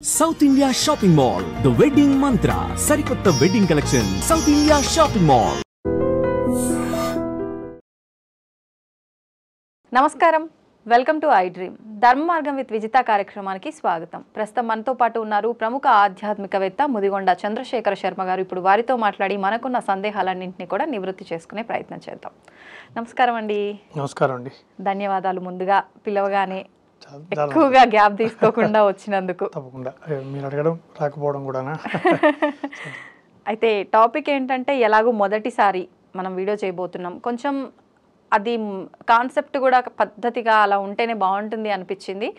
South India Shopping Mall, The Wedding Mantra, Sarikotta Wedding Collection, South India Shopping Mall. నమస్కారం, welcome to I dream. ధర్మ మార్గం with Vijitha కార్యక్రమానికి స్వాగతం. ప్రస్తుతం మనతో పాటు ఉన్నారు ప్రముఖ ఆధ్యాత్మికవేత్త ముదిగొండ చంద్రశేఖర శర్మ గారు. ఇప్పుడు వారితో మాట్లాడి మనకున్న సందేహాలన్నింటినీ కూడా నివృత్తి చేసుకునే ప్రయత్నం చేద్దాం. నమస్కారం అండి. నమస్కారం అండి. ధన్యవాదాలు ముందుగా పిలవగానే ఎక్కువగా గ్యాప్ తీసుకోకుండా వచ్చినందుకు. తప్పకుండా మీరు అడగడం రాకపోవడం కూడానా. అయితే టాపిక్ ఏంటంటే, ఎలాగో మొదటిసారి మనం వీడియో చేయబోతున్నాం, కొంచెం అది కాన్సెప్ట్ కూడా పద్ధతిగా అలా ఉంటేనే బాగుంటుంది అనిపించింది.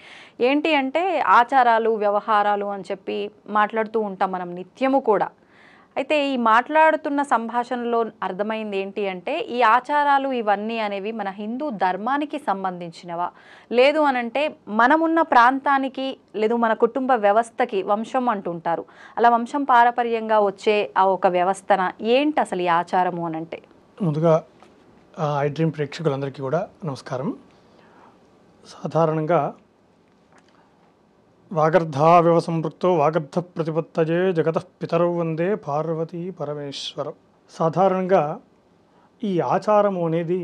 ఏంటి అంటే, ఆచారాలు వ్యవహారాలు అని చెప్పి మాట్లాడుతూ ఉంటాం మనం నిత్యము కూడా. అయితే ఈ మాట్లాడుతున్న సంభాషణలో అర్థమైంది ఏంటి అంటే, ఈ ఆచారాలు ఇవన్నీ అనేవి మన హిందూ ధర్మానికి సంబంధించినవా, లేదు అనంటే మనమున్న ప్రాంతానికి లేదు మన కుటుంబ వ్యవస్థకి వంశం అంటుంటారు, అలా వంశం పారపర్యంగా వచ్చే ఆ ఒక వ్యవస్థన ఏంటి అసలు ఈ ఆచారము అనంటే? ముందుగా ఐ డ్రీమ్ ప్రేక్షకులందరికీ కూడా నమస్కారం. సాధారణంగా వాగర్ధావివ సంపృక్తో వాగర్ధ ప్రతిపత్తజే జగతః పితరౌ వందే పార్వతీ పరమేశ్వరం. సాధారణంగా ఈ ఆచారము అనేది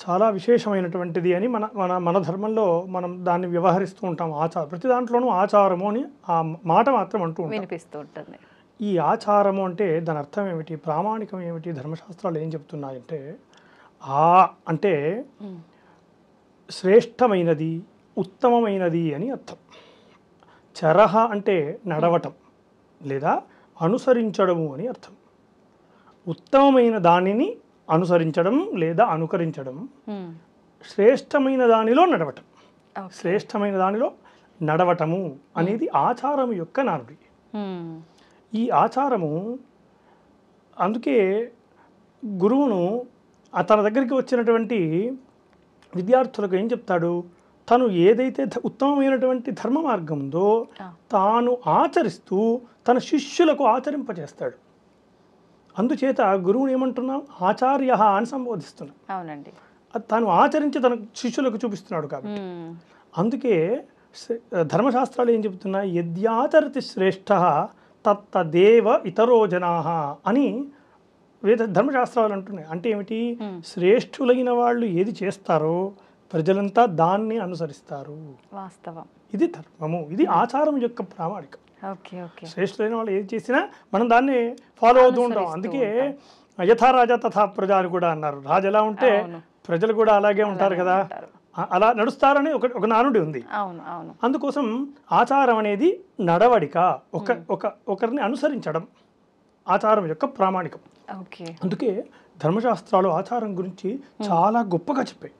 చాలా విశేషమైనటువంటిది అని మన మన మన ధర్మంలో మనం దాన్ని వ్యవహరిస్తూ ఉంటాం. ప్రతి దాంట్లోనూ ఆచారము అని ఆ మాట మాత్రం అంటూ వినిపిస్తూ ఉంటుంది. ఈ ఆచారము అంటే దాని అర్థం ఏమిటి, ప్రామాణికం ఏమిటి, ధర్మశాస్త్రాలు ఏం చెప్తున్నాయంటే, అంటే శ్రేష్టమైనది, ఉత్తమమైనది అని అర్థం. చరహ అంటే నడవటం లేదా అనుసరించడము అని అర్థం. ఉత్తమమైన దానిని అనుసరించడం లేదా అనుకరించడం, శ్రేష్టమైన దానిలో నడవటం, శ్రేష్టమైన దానిలో నడవటము అనేది ఆచారం యొక్క నానుడి. ఈ ఆచారము, అందుకే గురువును తన దగ్గరికి వచ్చినటువంటి విద్యార్థులకు ఏం చెప్తాడు, తను ఏదైతే ఉత్తమమైనటువంటి ధర్మ మార్గం ఉందో తాను ఆచరిస్తూ తన శిష్యులకు ఆచరింపచేస్తాడు. అందుచేత గురువుని ఏమంటున్నాం, ఆచార్య అని సంబోధిస్తున్నాం. అవునండి, తాను ఆచరించి తన శిష్యులకు చూపిస్తున్నాడు కాబట్టి. అందుకే ధర్మశాస్త్రాలు ఏం చెప్తున్నాయి, యద్యాచరతి శ్రేష్ఠ తత్తదేవ ఇతరో జనాః అని ధర్మశాస్త్రాలు అంటున్నాయి. అంటే ఏమిటి, శ్రేష్ఠులైన వాళ్ళు ఏది చేస్తారో ప్రజలంతా దాన్ని అనుసరిస్తారు. వాస్తవం. ఇది ధర్మము, ఇది ఆచారం యొక్క ప్రామాణికం. శ్రేష్ఠులైన వాళ్ళు ఏది చేసినా మనం దాన్ని ఫాలో అవుతూ ఉంటాం. అందుకే యథా రాజా తథా ప్రజ అని కూడా అన్నారు. రాజు ఎలా ఉంటే ప్రజలు కూడా అలాగే ఉంటారు కదా, అలా నడుస్తారని ఒక నానుడి ఉంది. అందుకోసం ఆచారం అనేది నడవడిక, ఒకరిని అనుసరించడం ఆచారం యొక్క ప్రామాణికం. అందుకే ధర్మశాస్త్రాలు ఆచారం గురించి చాలా గొప్పగా చెప్పాయి.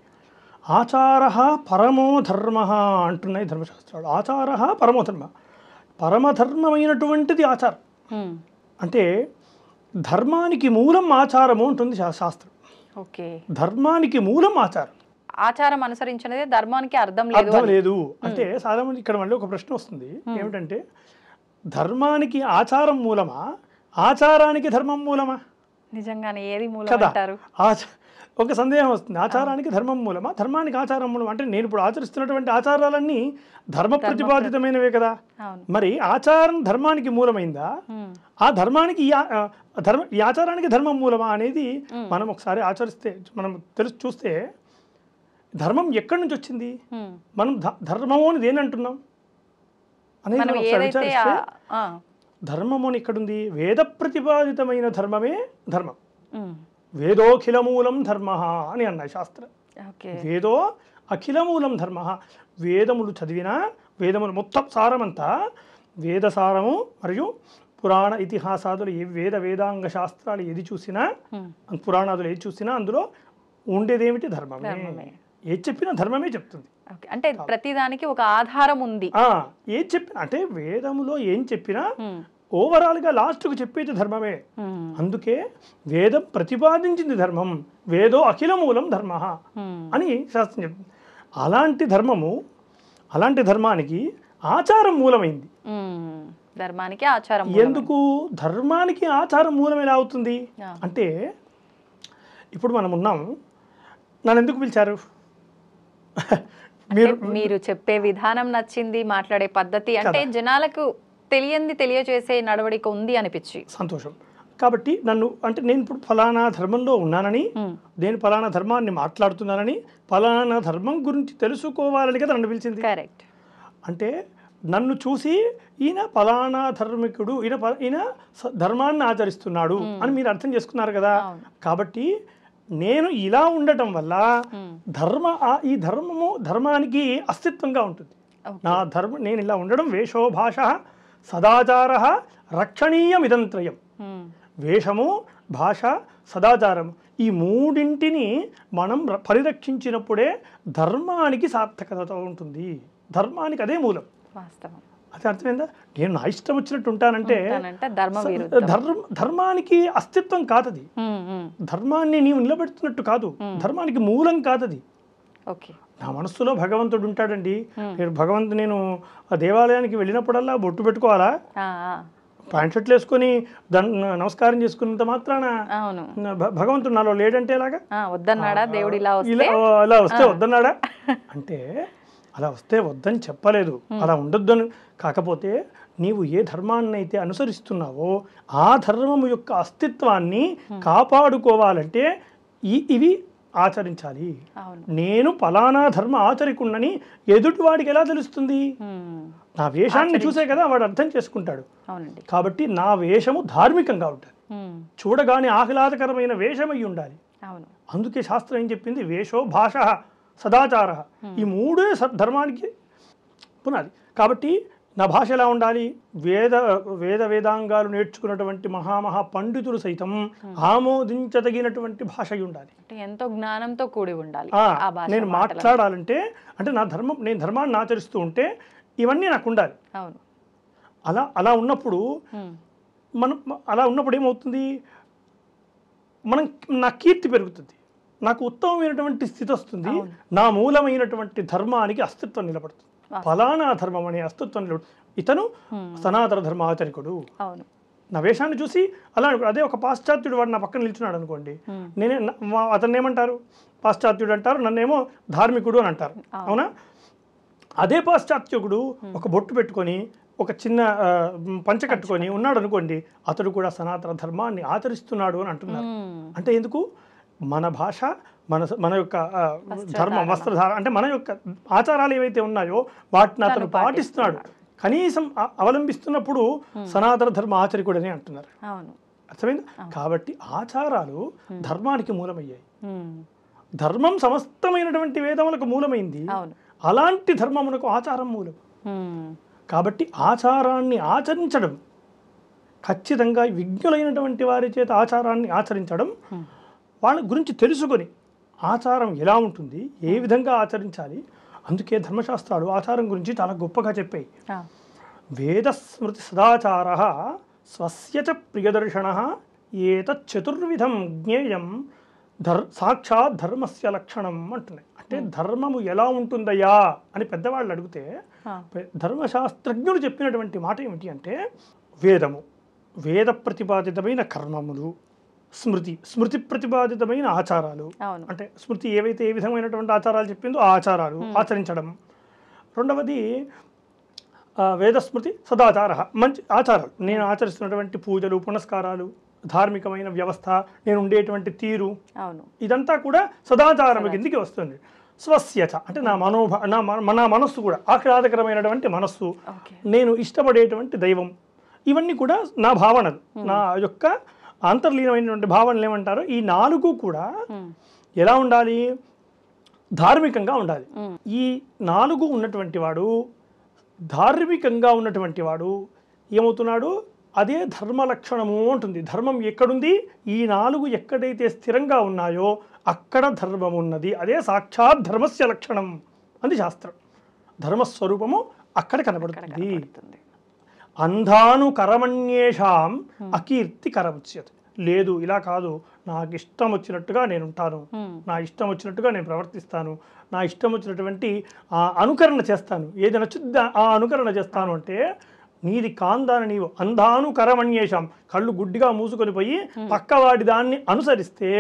ఆచార పరమో ధర్మ అంటున్నాయి ధర్మశాస్త్రాలు. ఆచార పరమో ధర్మ, పరమధర్మమైనటువంటిది ఆచారం. అంటే ధర్మానికి మూలం ఆచారము ఉంటుంది శాస్త్రం. ధర్మానికి మూలం ఆచారం. ఆచారం అనుసరించినదే ధర్మానికి అర్థం లేదు అంటే, సాధారణ ఇక్కడ మళ్ళీ ఒక ప్రశ్న వస్తుంది. ఏమిటంటే, ధర్మానికి ఆచారం మూలమా, ఆచారానికి ధర్మం మూలమా? నిజంగానే ఏది మూలం అంటారు? ఒక సందేహం వస్తుంది. ఆచారానికి ధర్మం మూలమా, ధర్మానికి ఆచారం మూలమా? అంటే నేను ఇప్పుడు ఆచరిస్తున్నటువంటి ఆచారాలన్నీ ధర్మ ప్రతిపాదితమైనవే కదా. మరి ఆచారం ధర్మానికి మూలమైందా, ఆ ధర్మానికి ఈ ఆచారానికి ధర్మం మూలమా అనేది మనం ఒకసారి ఆచరిస్తే మనం చూస్తే ధర్మం ఎక్కడి నుంచి వచ్చింది, మనం ధర్మము అని దేని అంటున్నాం అనేది మనం ఒకసారి విచారిస్తే, ధర్మము అని ఎక్కడుంది, వేద ప్రతిపాదితమైన ధర్మమే ధర్మం. వేదోఖిలమూలం ధర్మ అని అన్నాయి శాస్త్రం. వేదో అఖిలమూలం ధర్మ. వేదములు చదివినా, వేదములు మొత్తం సారమంతా, వేదసారము మరియు పురాణ ఇతిహాసాదులు వేదాంగ శాస్త్రాలు ఏది చూసినా, పురాణాదులు ఏది చూసినా అందులో ఉండేదేమిటి, ధర్మమే. ఏది చెప్పినా ధర్మమే చెప్తుంది. అంటే ప్రతిదానికి ఒక ఆధారం ఉంది. ఏది చెప్పినా అంటే వేదములో ఏం చెప్పినా ఓవరాల్గా లాస్ట్కు చెప్పేది ధర్మమే. అందుకే వేదం ప్రతిపాదించింది ధర్మం. వేదో అఖిల మూలం ధర్మ అని శాస్త్రం చెప్తుంది. అలాంటి ధర్మానికి ఆచారం మూలమైంది. ధర్మానికి ఆచారం ఎందుకు ధర్మానికి ఆచారం మూలం ఎలా అవుతుంది అంటే, ఇప్పుడు మనం ఉన్నాం, నన్ను ఎందుకు పిలిచారు, మీరు చెప్పే విధానం నచ్చింది, మాట్లాడే పద్ధతి అంటే జనాలకు తెలియజేసే నడవడిక ఉంది అనిపించి సంతోషం. కాబట్టి నేను ఇప్పుడు ఫలానా ధర్మంలో ఉన్నానని, నేను ఫలానా ధర్మాన్ని మాట్లాడుతున్నానని, ఫలానా ధర్మం గురించి తెలుసుకోవాలని కదా నన్ను పిలిచింది. కరెక్ట్. అంటే నన్ను చూసి ఈయన ఫలానా ధర్మికుడు, ఈయన ధర్మాన్ని ఆచరిస్తున్నాడు అని మీరు అర్థం చేసుకున్నారు కదా. కాబట్టి నేను ఇలా ఉండటం వల్ల ఈ ధర్మానికి అస్తిత్వంగా ఉంటుంది. నా ధర్మం నేను ఇలా ఉండడం వేషో భాష సదాచార రక్షణీయమిదంత్రయం. వేషము, భాష, సదాచారం ఈ మూడింటిని మనం పరిరక్షించినప్పుడే ధర్మానికి సార్థకత ఉంటుంది. ధర్మానికి అదే మూలం. అదే అర్థమైందా? నేను నా ఇష్టం వచ్చినట్టు ఉంటానంటే ధర్మానికి అస్తిత్వం కాదది. ధర్మాన్ని నీవు నిలబెడుతున్నట్టు కాదు, ధర్మానికి మూలం కాదది. నా మనస్సులో భగవంతుడు ఉంటాడండి. నేను దేవాలయానికి వెళ్ళినప్పుడల్లా బొట్టు పెట్టుకోవాలా, ప్యాంట్ షర్ట్లు వేసుకొని నమస్కారం చేసుకున్నంత మాత్రాన భగవంతుడు నాలో లేడంటే ఎలాగా? వద్దన్నాడా దేవుడు? ఇలా వస్తే వద్దన్నాడా అంటే అలా వస్తే వద్దని చెప్పలేదు, అలా ఉండొద్దని. కాకపోతే నీవు ఏ ధర్మాన్ని అయితే అనుసరిస్తున్నావో ఆ ధర్మము యొక్క అస్తిత్వాన్ని కాపాడుకోవాలంటే ఇవి ఆచరించాలి. నేను ఫలానా ధర్మ ఆచరికుండని ఎదుటి వాడికి ఎలా తెలుస్తుంది? నా వేషాన్ని చూసే కదా వాడు అర్థం చేసుకుంటాడు. కాబట్టి నా వేషము ధార్మికంగా ఉంటుంది, చూడగానే ఆహ్లాదకరమైన వేషమై ఉండాలి. అందుకే శాస్త్రం ఏం చెప్పింది? వేషో భాష సదాచార ఈ మూడే ధర్మానికి పునాది. కాబట్టి నా భాష ఎలా ఉండాలి? వేదాంగాలు నేర్చుకున్నటువంటి మహామహా పండితులు సైతం ఆమోదించదగినటువంటి భాష ఉండాలి. ఎంతో జ్ఞానంతో కూడి ఉండాలి. నేను మాట్లాడాలంటే నేను ధర్మాన్ని ఆచరిస్తూ ఉంటే ఇవన్నీ నాకు ఉండాలి. అలా ఉన్నప్పుడు ఏమవుతుంది? నా కీర్తి పెరుగుతుంది, నాకు ఉత్తమమైనటువంటి స్థితి వస్తుంది, నా మూలమైనటువంటి ధర్మానికి అస్తిత్వం నిలబడుతుంది. ఫలానా ధర్మం అనే అస్తిత్వం నిలబడుతుంది. ఇతను సనాతన ధర్మ ఆచరికుడు. నా వేషాన్ని చూసి అలా అదే ఒక పాశ్చాత్యుడు వాడు నా పక్కన నిల్చున్నాడు అనుకోండి, అతన్ని ఏమంటారు? పాశ్చాత్యుడు అంటారు, నన్నేమో ధార్మికుడు అని అంటారు. అవునా? అదే పాశ్చాత్యుడు ఒక బొట్టు పెట్టుకొని ఒక చిన్న పంచ కట్టుకొని ఉన్నాడు అనుకోండి, అతడు కూడా సనాతన ధర్మాన్ని ఆచరిస్తున్నాడు అని అంటున్నారు. అంటే ఎందుకు? మన భాష, మన యొక్క ధర్మ వస్త్రధార అంటే మన యొక్క ఆచారాలు ఏవైతే ఉన్నాయో వాటిని అతను పాటిస్తున్నాడు, కనీసం అవలంబిస్తున్నప్పుడు సనాతన ధర్మ ఆచరికుడని అంటున్నారు. అర్థమైంది? కాబట్టి ఆచారాలు ధర్మానికి మూలమయ్యాయి. ధర్మం సమస్తమైనటువంటి వేదములకు మూలమైంది. అలాంటి ధర్మమునకు ఆచారం మూలం. కాబట్టి ఆచారాన్ని ఆచరించడం, ఖచ్చితంగా విజ్ఞులైనటువంటి వారి చేత ఆచారాన్ని ఆచరించడం, వాళ్ళ గురించి తెలుసుకొని ఆచారం ఎలా ఉంటుంది, ఏ విధంగా ఆచరించాలి. అందుకే ధర్మశాస్త్రాలు ఆచారం గురించి చాలా గొప్పగా చెప్పాయి. వేదస్మృతి సదాచార స్వస్య చ ప్రియదర్శన ఏతచ్చతుర్విధం జ్ఞేయం సాక్షాత్ ధర్మస్య లక్షణం అంటున్నాయి. అంటే ధర్మము ఎలా ఉంటుందయ్యా అని పెద్దవాళ్ళు అడిగితే ధర్మశాస్త్రజ్ఞులు చెప్పినటువంటి మాట ఏమిటి అంటే, వేద ప్రతిపాదితమైన కర్మములు, స్మృతి ప్రతిపాదితమైన ఆచారాలు. అంటే స్మృతి ఏవైతే ఏ విధమైనటువంటి ఆచారాలు చెప్పిందో ఆ ఆచారాలు ఆచరించడం. రెండవది వేదస్మృతి సదాచార, మంచి ఆచారాలు, నేను ఆచరిస్తున్నటువంటి పూజలు, పునస్కారాలు, ధార్మికమైన వ్యవస్థ, నేను ఉండేటువంటి తీరు, ఇదంతా కూడా సదాచారం కిందికి వస్తుంది. స్వస్యత అంటే నా మనస్సు కూడా ఆహ్లాదకరమైనటువంటి మనస్సు, నేను ఇష్టపడేటువంటి దైవం, ఇవన్నీ కూడా నా భావనలు, నా యొక్క అంతర్లీనమైనటువంటి భావనలు ఏమంటారు? ఈ నాలుగు కూడా ఎలా ఉండాలి? ధార్మికంగా ఉండాలి. ఈ నాలుగు ఉన్నటువంటి వాడు, ధార్మికంగా ఉన్నటువంటి వాడు ఏమవుతున్నాడు? అదే ధర్మ లక్షణము ఉంటుంది. ధర్మం ఎక్కడుంది? ఈ నాలుగు ఎక్కడైతే స్థిరంగా ఉన్నాయో అక్కడ ధర్మం ఉన్నది. అదే సాక్షాత్ ధర్మస్య లక్షణం అంది శాస్త్రం. ధర్మస్వరూపము అక్కడ కనబడుతుంది. అంధానుకరమణ్యేషాం అకీర్తి కరముచ్యతే. లేదు, ఇలా కాదు, నాకు ఇష్టం వచ్చినట్టుగా నేను ఉంటాను, నా ఇష్టం వచ్చినట్టుగా నేను ప్రవర్తిస్తాను, నా ఇష్టం వచ్చినటువంటి అనుకరణ చేస్తాను, ఏది నచ్చుద్ది ఆ అనుకరణ చేస్తాను అంటే నీది కాందాని నీవు అంధానుకరమణ్యేషాం, కళ్ళు గుడ్డిగా మూసుకొని పోయి పక్కవాడి దాన్ని అనుసరిస్తే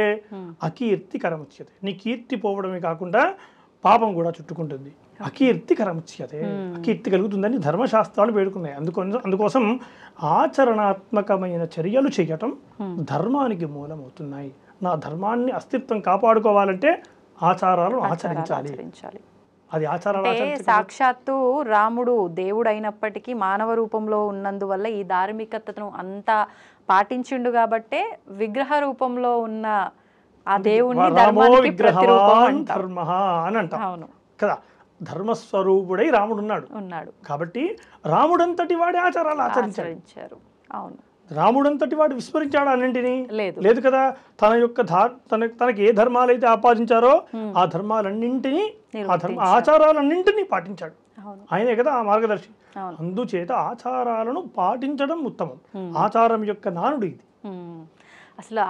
అకీర్తి కరముచ్యతే. నీ కీర్తి పోవడమే కాకుండా పాపం కూడా చుట్టుకుంటుంది. అకీర్తికరముచ్యతే, అకీర్తి కలుగుతుందని ధర్మశాస్త్రాలు పేర్కొన్నాయి. అందుకోసం ఆచరణాత్మకమైన చర్యలు చేయటం ధర్మానికి మూలమవుతున్నాయి. నా ధర్మాన్ని అస్తిత్వం కాపాడుకోవాలంటే ఆచారాలను ఆచరించాలి. అది ఆచారాలు సాక్షాత్తు రాముడు దేవుడు అయినప్పటికీ మానవ రూపంలో ఉన్నందువల్ల ఈ ధార్మికతను అంతా పాటించిండు కాబట్టే విగ్రహ రూపంలో ఉన్న ఆ దేవుణ్ణి ధర్మానికి ప్రతిరూపం అని అంటాం కదా. ధర్మస్వరూపుడై రాముడు ఉన్నాడు కాబట్టి రాముడంతటి వాడే ఆచారాలు ఆచరించారు. అవును, రాముడంతటి వాడు విస్మరించాడు అన్నింటినీ? లేదు కదా. తన యొక్క తనకి ఏ ధర్మాలైతే ఆపాదించారో ఆ ధర్మాలన్నింటినీ ఆచారాలన్నింటినీ పాటించాడు. ఆయనే కదా ఆ మార్గదర్శి. అందుచేత ఆచారాలను పాటించడం ఉత్తమం. ఆచారం యొక్క నానుడు ఇది. అసలు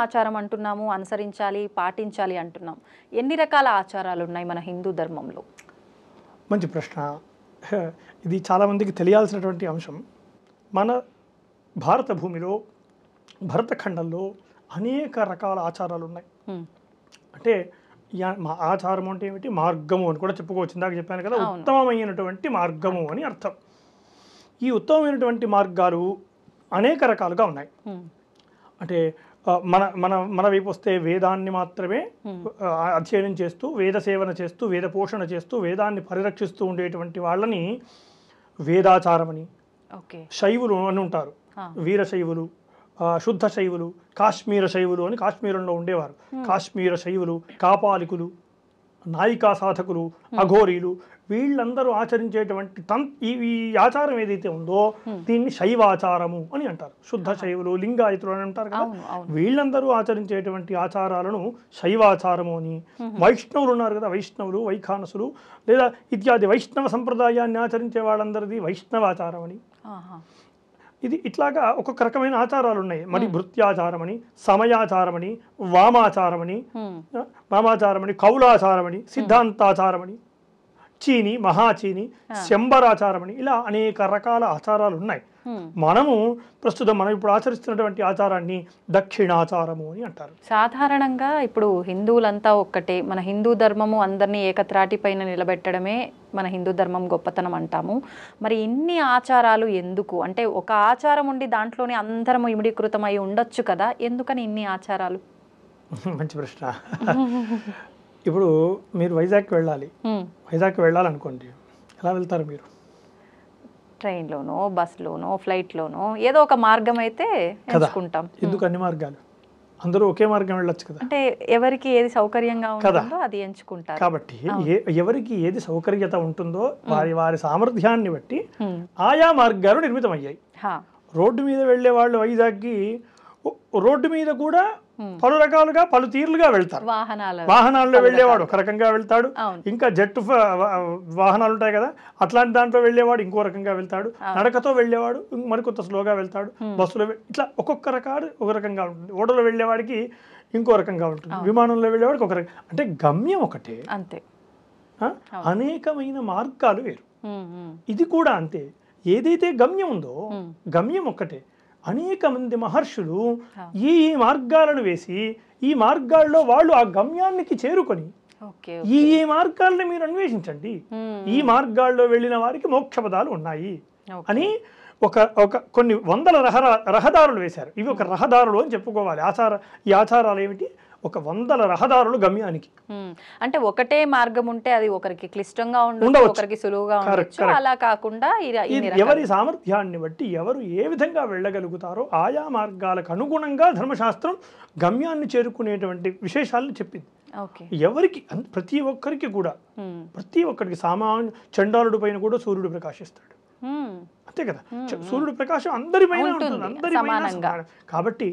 ఆచారం అంటున్నాము, అనుసరించాలి, పాటించాలి అంటున్నాం. ఎన్ని రకాల ఆచారాలు ఉన్నాయి మన హిందూ ధర్మంలో? మంచి ప్రశ్న. ఇది చాలామందికి తెలియాల్సినటువంటి అంశం. మన భారత భూమిలో, భరతఖండంలో అనేక రకాల ఆచారాలు ఉన్నాయి. అంటే ఆచారం అంటే ఏమిటి? మార్గము అని కూడా చెప్పుకోవచ్చు. ఇందాక చెప్పాను కదా, ఉత్తమమైనటువంటి మార్గము అని అర్థం. ఈ ఉత్తమమైనటువంటి మార్గాలు అనేక రకాలుగా ఉన్నాయి. అంటే మన మన మన వైపు వస్తే వేదాన్ని మాత్రమే అధ్యయనం చేస్తూ, వేద సేవన చేస్తూ, వేద పోషణ చేస్తూ, వేదాన్ని పరిరక్షిస్తూ ఉండేటువంటి వాళ్ళని వేదాచారమని, శైవులు అని ఉంటారు, వీరశైవులు, శుద్ధ శైవులు, కాశ్మీర శైవులు అని కాశ్మీరంలో ఉండేవారు. కాశ్మీర శైవులు, కాపాలికులు, నాయికా సాధకులు, అఘోరీలు, వీళ్ళందరూ ఆచరించేటువంటి ఈ ఆచారం ఏదైతే ఉందో దీన్ని శైవాచారము అని అంటారు. శుద్ధ శైవులు, లింగాయతులు అని అంటారు కదా. వీళ్ళందరూ ఆచరించేటువంటి ఆచారాలను శైవాచారము అని. వైష్ణవులు ఉన్నారు కదా, వైష్ణవులు, వైఖానసులు లేదా ఇత్యాది వైష్ణవ సంప్రదాయాన్ని ఆచరించే వాళ్ళందరిది వైష్ణవాచారం అని. ఇది ఇట్లాగా ఒక్కొక్క రకమైన ఆచారాలు ఉన్నాయి. మరి భృత్యాచారమని, సమయాచారమని, వామాచారమని, కౌలాచారమని, సిద్ధాంతాచారమని, చీని, మహాచీని, శంబరాచారమని, ఇలా అనేక రకాల ఆచారాలు ఉన్నాయి. మనము ప్రస్తుతం మనం ఇప్పుడు ఆచరిస్తున్నటువంటి ఆచారాన్ని దక్షిణాచారము అని అంటారు. సాధారణంగా ఇప్పుడు హిందువులంతా ఒక్కటే, మన హిందూ ధర్మము అందరినీ ఏకత్రాటి పైన నిలబెట్టడమే మన హిందూ ధర్మం గొప్పతనం అంటాము. మరి ఇన్ని ఆచారాలు ఎందుకు? అంటే ఒక ఆచారం ఉండి దాంట్లోనే అందరము ఇమిడీకృతమై ఉండొచ్చు కదా, ఎందుకని ఇన్ని ఆచారాలు? మంచి ప్రశ్న. ఇప్పుడు మీరు వైజాగ్కి వెళ్ళాలనుకోండి, ఎలా వెళ్తారు మీరు? ట్రైన్లోనో, బస్లోనో, ఫ్లైట్లోనో, ఏదో ఒక మార్గం అయితే ఎంచుకుంటాం. ఎందుకు అన్ని మార్గాలు? అందరూ ఒకే మార్గం వెళ్ళొచ్చు కదా. అంటే ఎవరికి ఏది సౌకర్యంగా ఉంటుందో అది ఎంచుకుంటారు. కాబట్టి ఎవరికి ఏది సౌకర్యత ఉంటుందో వారి సామర్థ్యాన్ని బట్టి ఆయా మార్గాలు నిర్మితమయ్యాయి. రోడ్డు మీద వెళ్ళే వాళ్ళు వైజాగ్కి రోడ్డు మీద కూడా పలు రకాలుగా, పలు తీర్లుగా వెళ్తారు. వాహనాల్లో వెళ్ళేవాడు ఒక రకంగా వెళ్తాడు, ఇంకా జట్టు వాహనాలు ఉంటాయి కదా, అట్లాంటి దాంట్లో వెళ్ళేవాడు ఇంకో రకంగా వెళ్తాడు, నడకతో వెళ్ళేవాడు మరికొంత స్లోగా వెళ్తాడు, బస్సులో ఇట్లా ఒక్కొక్క ఒక రకంగా ఉంటుంది. ఓడలో వెళ్ళేవాడికి ఇంకో రకంగా ఉంటుంది, విమానంలో వెళ్ళేవాడికి ఒక రకం. అంటే గమ్యం ఒకటే, అంతే. అనేకమైన మార్గాలు వేరు. ఇది కూడా అంతే. ఏదైతే గమ్యం ఉందో గమ్యం ఒక్కటే. అనేక మంది మహర్షులు ఈ మార్గాలను వేసి ఈ మార్గాల్లో వాళ్ళు ఆ గమ్యానికి చేరుకొని ఈ మార్గాలను మీరు అన్వేషించండి, ఈ మార్గాల్లో వెళ్ళిన వారికి మోక్ష పదాలు ఉన్నాయి అని కొన్ని వందల రహదారులు వేశారు. ఇవి ఒక రహదారులు అని చెప్పుకోవాలి. ఈ ఆచారాలు ఏమిటి? ఒక వందల రహదారులు గమ్యానికి. అంటే ఒకటే మార్గం ఉంటే అది ఒకరికి క్లిష్టంగా ఉండవచ్చు, ఒకరికి సులువుగా ఉండవచ్చు. అలా కాకుండా ఎవరి సామర్థ్యాన్ని బట్టి ఎవరు ఏ విధంగా వెళ్ళగలుగుతారో ఆయా మార్గాలకు అనుగుణంగా ధర్మశాస్త్రం గమ్యాన్ని చేరుకునేటువంటి విశేషాలను చెప్పింది. ఎవరికి, ప్రతి ఒక్కరికి కూడా, ప్రతి ఒక్కరికి. సామాన్య చండాలుడి పైన కూడా సూర్యుడు ప్రకాశిస్తాడు, అంతే కదా. సూర్యుడు ప్రకాశం అందరిపైన ఉంటుంది, అందరిపైన. కాబట్టి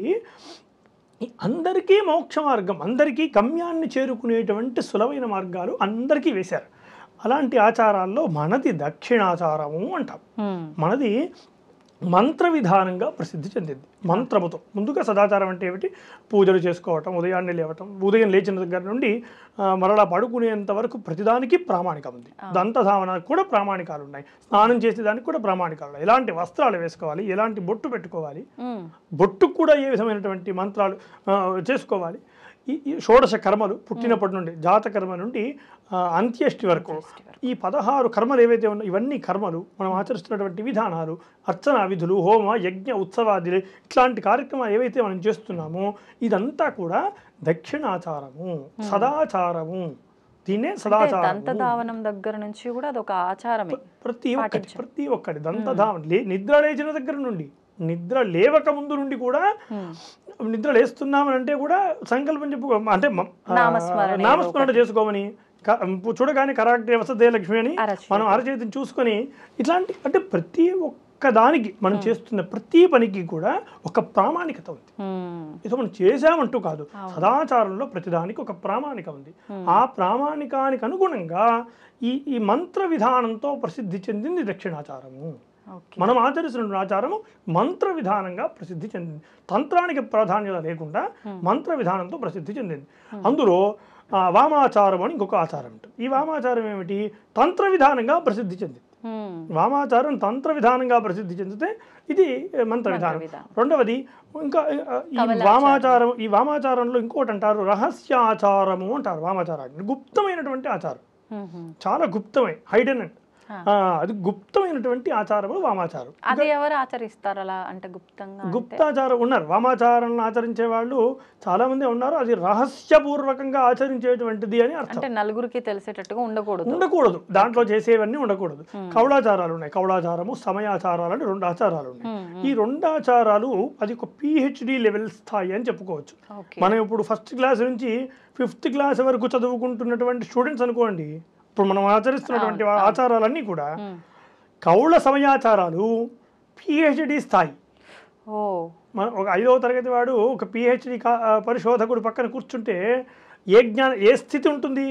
అందరికీ మోక్ష మార్గం, అందరికీ గమ్యాన్ని చేరుకునేటువంటి సులభమైన మార్గాలు అందరికీ వేశారు. అలాంటి ఆచారాల్లో మనది దక్షిణాచారము అంటాం. మనది మంత్ర విధానంగా ప్రసిద్ధి చెందింది. మంత్రముతో ముందుగా సదాచారం అంటే ఏమిటి? పూజలు చేసుకోవటం, ఉదయాన్నే లేవటం, ఉదయం లేచిన దగ్గర నుండి మరలా పడుకునేంత వరకు ప్రతిదానికి ప్రామాణికం ఉంది. దంతధావనానికి కూడా ప్రామాణికాలు ఉన్నాయి, స్నానం చేసేదానికి కూడా ప్రామాణికాలు ఉన్నాయి. ఎలాంటి వస్త్రాలు వేసుకోవాలి, ఎలాంటి బొట్టు పెట్టుకోవాలి, బొట్టుకు కూడా ఏ విధమైనటువంటి మంత్రాలు చేసుకోవాలి, ఈ షోడశ కర్మలు పుట్టినప్పటి నుండి జాతకర్మ నుండి అంత్యేష్టి వరకు ఈ 16 కర్మలు ఏవైతే ఉన్నాయో ఇవన్నీ కర్మలు మనం ఆచరిస్తున్నటువంటి విధానాలు, అర్చనా విధులు, హోమ యజ్ఞ ఉత్సవాదులు, ఇట్లాంటి కార్యక్రమాలు ఏవైతే మనం చేస్తున్నామో ఇదంతా కూడా దక్షిణాచారము, సదాచారము. దీన్నే సదాచారం. దంతధావనం దగ్గర నుంచి కూడా అదొక ఆచారమే. ప్రతి ఒక్కటి దంతధావనం నిద్ర లేచిన దగ్గర నుండి, నిద్ర లేవక ముందు నుండి కూడా, నిద్ర లేస్తున్నామని అంటే కూడా సంకల్పం చెప్పు, అంటే నామస్మరణ చేసుకోమని, చూడగానే కరాక్టే వసతే లక్ష్మి అని మనం అరచేతిని చూసుకొని ఇట్లాంటి, అంటే ప్రతి ఒక్క దానికి మనం చేస్తున్న ప్రతి పనికి కూడా ఒక ప్రామాణికత ఉంది. ఇది మనం చేసామంటూ కాదు, సదాచారంలో ప్రతిదానికి ఒక ప్రామాణిక ఉంది. ఆ ప్రామాణికానికి అనుగుణంగా ఈ మంత్ర విధానంతో ప్రసిద్ధి చెందింది దక్షిణాచారము. మనం ఆచరిస్తున్న ఆచారము మంత్ర విధానంగా ప్రసిద్ధి చెందింది. తంత్రానికి ప్రాధాన్యత లేకుండా మంత్ర విధానంతో ప్రసిద్ధి చెందింది. అందులో వామాచారం అని ఇంకొక ఆచారం ఉంటుంది. ఈ వామాచారం ఏమిటి? తంత్ర విధానంగా ప్రసిద్ధి చెందింది. వామాచారం తంత్ర విధానంగా ప్రసిద్ధి చెందితే ఇది మంత్ర విధానం. రెండవది ఇంకా ఈ వామాచారంలో ఇంకోటి అంటారు రహస్యాచారము అంటారు. వామాచారాన్ని గుప్తమైనటువంటి ఆచారం, చాలా గుప్తమైన, హైడెన్ అండ్ అది గుప్తమైనటువంటి ఆచారము వామాచారం. అది ఎవరు ఆచరిస్తారు అలా అంటే గుప్తంగా? గుప్తాచారం ఉన్నారు, వామాచారాలను ఆచరించే వాళ్ళు చాలా మంది ఉన్నారు. అది రహస్యపూర్వకంగా ఆచరించేటువంటిది అని అర్థం. అంటే నలుగురికి తెలిసేటట్టుగా ఉండకూడదు, దాంట్లో చేసేవన్నీ ఉండకూడదు. కౌళాచారాలు ఉన్నాయి, కౌళాచారము, సమయాచారాలు అని 2 ఆచారాలు ఉన్నాయి. ఈ 2 ఆచారాలు అది ఒక PhD లెవెల్ స్థాయి అని చెప్పుకోవచ్చు. మనం ఇప్పుడు 1st క్లాస్ నుంచి 5th క్లాస్ వరకు చదువుకుంటున్నటువంటి స్టూడెంట్స్ అనుకోండి, ఇప్పుడు మనం ఆచరిస్తున్నటువంటి ఆచారాలన్నీ కూడా కౌళ సమయాచారాలు PhD స్థాయి. ఒక 5వ తరగతి వాడు ఒక PhD పరిశోధకుడు పక్కన కూర్చుంటే ఏ స్థితి ఉంటుంది?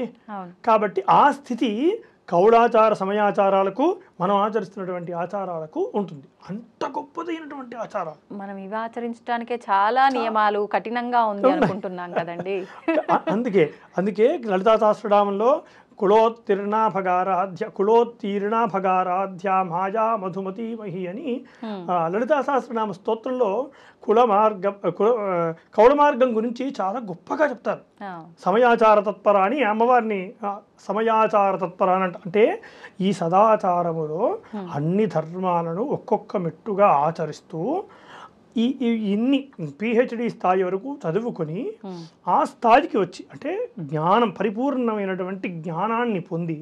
కాబట్టి ఆ స్థితి కౌళాచార సమయాచారాలకు, మనం ఆచరిస్తున్నటువంటి ఆచారాలకు ఉంటుంది. అంత గొప్పదైనటువంటి ఆచారాలు. మనం ఇవి ఆచరించడానికే చాలా నియమాలు కఠినంగా ఉంది అనుకుంటున్నాం కదండి. అందుకే లలితా సహస్రనామంలో కులోత్తీర్ణాభగారాధ్య మాయా మధుమతి మహి అని లలితా సహస్రనామ స్తోత్రంలో కౌళ మార్గం గురించి చాలా గొప్పగా చెప్తారు. సమయాచార తత్పర అని అమ్మవారిని సమయాచార తత్పర అంటే ఈ సదాచారములో అన్ని ధర్మాలను ఒక్కొక్క మెట్టుగా ఆచరిస్తూ ఇన్ని PhD స్థాయి వరకు చదువుకొని ఆ స్థాయికి వచ్చి, అంటే జ్ఞానం, పరిపూర్ణమైనటువంటి జ్ఞానాన్ని పొంది,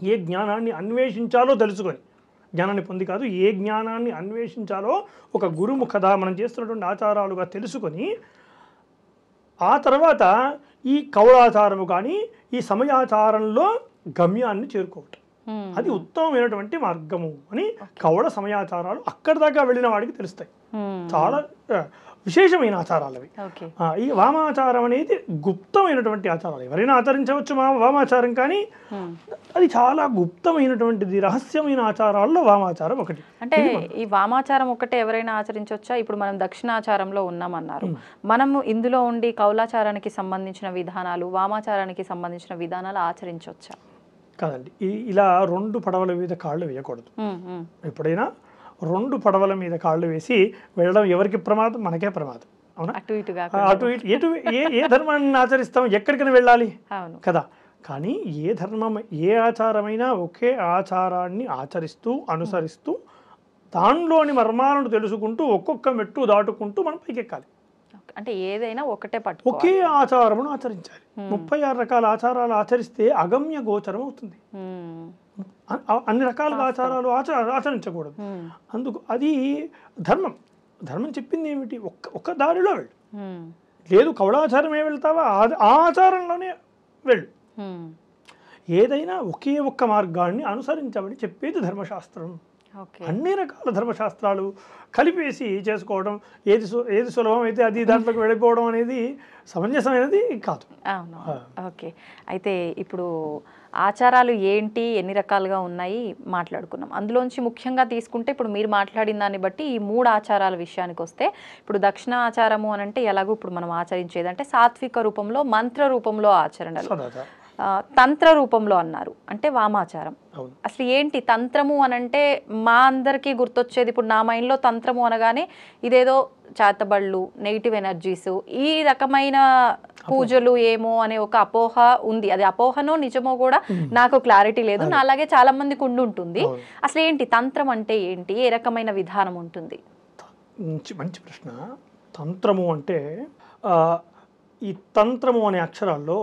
ఏ జ్ఞానాన్ని అన్వేషించాలో తెలుసుకొని, జ్ఞానాన్ని పొంది కాదు, ఏ జ్ఞానాన్ని అన్వేషించాలో ఒక గురుముఖత మనం చేస్తున్నటువంటి ఆచారాలుగా తెలుసుకొని, ఆ తర్వాత ఈ కౌళాచారము కానీ ఈ సమయాచారంలో గమ్యాన్ని చేరుకోవటం, అది ఉత్తమమైనటువంటి మార్గము అని కౌళ సమయాచారాలు అక్కడి దాకా వెళ్ళిన వాడికి తెలుస్తాయి. చాలా విశేషమైన ఆచారాలు అవి. ఈ వామాచారం అనేది గుప్తమైనటువంటి ఆచారాలు, ఎవరైనా ఆచరించవచ్చు వామాచారం, కానీ అది చాలా గుప్తమైనటువంటిది, రహస్యమైన ఆచారాల్లో వామాచారం ఒకటి. అంటే ఈ వామాచారం ఒకటే ఎవరైనా ఆచరించవచ్చా? ఇప్పుడు మనం దక్షిణాచారంలో ఉన్నామన్నారు, మనము ఇందులో ఉండి కౌలాచారానికి సంబంధించిన విధానాలు, వామాచారానికి సంబంధించిన విధానాలు ఆచరించవచ్చా? కాదండి, ఇలా 2 పడవల మీద కాళ్ళు వేయకూడదు. ఎప్పుడైనా 2 పడవల మీద కాళ్ళు వేసి వెళ్ళడం ఎవరికి ప్రమాదం? మనకే ప్రమాదం. అవునా? అటు ఇటు ఏ ధర్మాన్ని ఆచరిస్తాం, ఎక్కడికైనా వెళ్ళాలి కదా. కానీ ఏ ధర్మం, ఏ ఆచారమైనా ఒకే ఆచారాన్ని ఆచరిస్తూ అనుసరిస్తూ దానిలోని మర్మాలను తెలుసుకుంటూ ఒక్కొక్క మెట్టు దాటుకుంటూ మనం పైకెక్కాలి. అంటే ఏదైనా ఒకే ఆచారమును ఆచరించాలి. 36 రకాల ఆచారాలు ఆచరిస్తే అగమ్య గోచరం అవుతుంది. అన్ని రకాల ఆచారాలు ఆచరించకూడదు. అందుకు అది ధర్మం చెప్పింది ఏమిటి? ఒక్క దారిలో వెళ్ళు, లేదు కౌళాచారమే వెళ్తావా ఆ ఆచారంలోనే వెళ్ళు. ఏదైనా ఒకే ఒక్క మార్గాన్ని అనుసరించమని చెప్పేది ధర్మశాస్త్రం. అన్ని రకాల ధర్మశాస్త్రాలు కలిపేసి చేసుకోవడం, ఏది సులభం అయితే అది దాంట్లోకి వెళ్ళిపోవడం అనేది సమంజసమైనది కాదు. ఓకే, అయితే ఇప్పుడు ఆచారాలు ఏంటి, ఎన్ని రకాలుగా ఉన్నాయి మాట్లాడుకున్నాం. అందులోంచి ముఖ్యంగా తీసుకుంటే ఇప్పుడు మీరు మాట్లాడిన దాన్ని బట్టి ఈ 3 ఆచారాల విషయానికి వస్తే, ఇప్పుడు దక్షిణ ఆచారము అని అంటే ఎలాగో ఇప్పుడు మనం ఆచరించేది అంటే సాత్విక రూపంలో, మంత్ర రూపంలో ఆచరణలు, తంత్ర రూపంలో అన్నారు అంటే వామాచారం. అసలు ఏంటి తంత్రము అని అంటే మా అందరికీ గుర్తొచ్చేది, ఇప్పుడు నా మైండ్లో తంత్రము అనగానే ఇదేదో చేతబళ్ళు, నెగిటివ్ ఎనర్జీస్, ఈ రకమైన పూజలు ఏమో అనే ఒక అపోహ ఉంది. అది అపోహనో నిజమో కూడా నాకు క్లారిటీ లేదు. నా అలాగే చాలా మందికి ఉంటుంది. అసలు ఏంటి తంత్రం అంటే ఏంటి, ఏ రకమైన విధానం ఉంటుంది? మంచి ప్రశ్న. తంత్రము అంటే ఈ తంత్రము అనే అక్షరాల్లో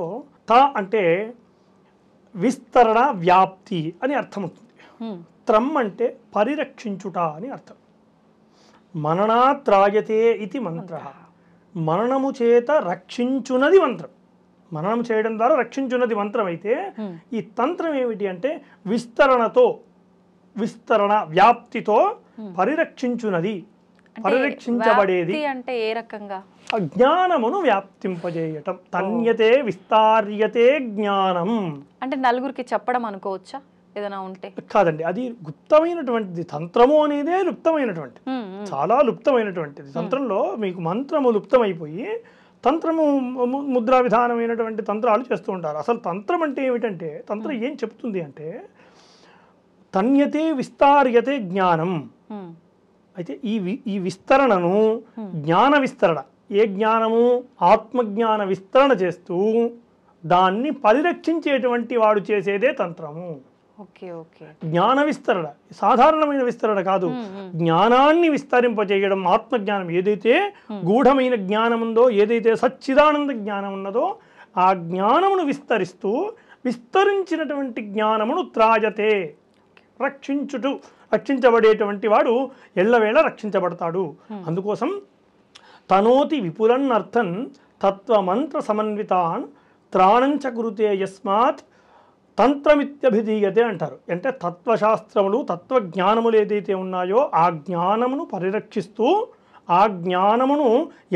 త అంటే విస్తరణ, వ్యాప్తి అని అర్థం ఉంటుంది. త్రం అంటే పరిరక్షించుట అని అర్థం. మననాత్రాయతే ఇది మంత్ర. మననము చేత రక్షించున్నది మంత్రం. మననం చేయడం ద్వారా రక్షించున్నది మంత్రం అయితే ఈ తంత్రం ఏమిటి అంటే విస్తరణ వ్యాప్తితో పరిరక్షించున్నది, పరిరక్షించబడేది. అంటే ఏ రకంగా? అజ్ఞానమును వ్యాప్తింపజేయటం. తన్యతే విస్తార్యతే జ్ఞానం అంటే నలుగురికి చెప్పడం అనుకోవచ్చా ఏదైనా ఉంటే? కాదండి, అది గుప్తమైనటువంటిది. తంత్రము అనేదే లుప్తమైనటువంటిది, చాలా లుప్తమైనటువంటిది. తంత్రంలో మీకు మంత్రము లుప్తమైపోయి తంత్రము ముద్రా విధానమైనటువంటి తంత్రాలు చేస్తూ ఉంటారు. అసలు తంత్రం అంటే ఏమిటంటే, తంత్రం ఏం చెప్తుంది అంటే తన్యతే విస్తార్యతే జ్ఞానం. అయితే ఈ విస్తరణను జ్ఞాన విస్తరణ, ఏ జ్ఞానము? ఆత్మజ్ఞాన విస్తరణ చేస్తూ దాన్ని పరిరక్షించేటువంటి వాడు చేసేదే తంత్రము. జ్ఞాన విస్తరణ సాధారణమైన విస్తరణ కాదు, జ్ఞానాన్ని విస్తరింపజేయడం. ఆత్మజ్ఞానం ఏదైతే గూఢమైన జ్ఞానం ఉందో, ఏదైతే సచ్చిదానంద జ్ఞానం ఉన్నదో ఆ జ్ఞానమును విస్తరిస్తూ విస్తరించినటువంటి జ్ఞానమును త్రాయతే, రక్షించబడేటువంటి వాడు ఎల్లవేళ రక్షించబడతాడు. అందుకోసం తనోతి విపులన్నర్థన్ తత్వమంత్ర సమన్వితాన్ త్రాణంచ కురుతే యస్మాత్ తంత్రమిత్యభిధీయతే అంటారు. అంటే తత్వశాస్త్రములు, తత్వజ్ఞానములు ఏదైతే ఉన్నాయో ఆ జ్ఞానమును పరిరక్షిస్తూ ఆ జ్ఞానమును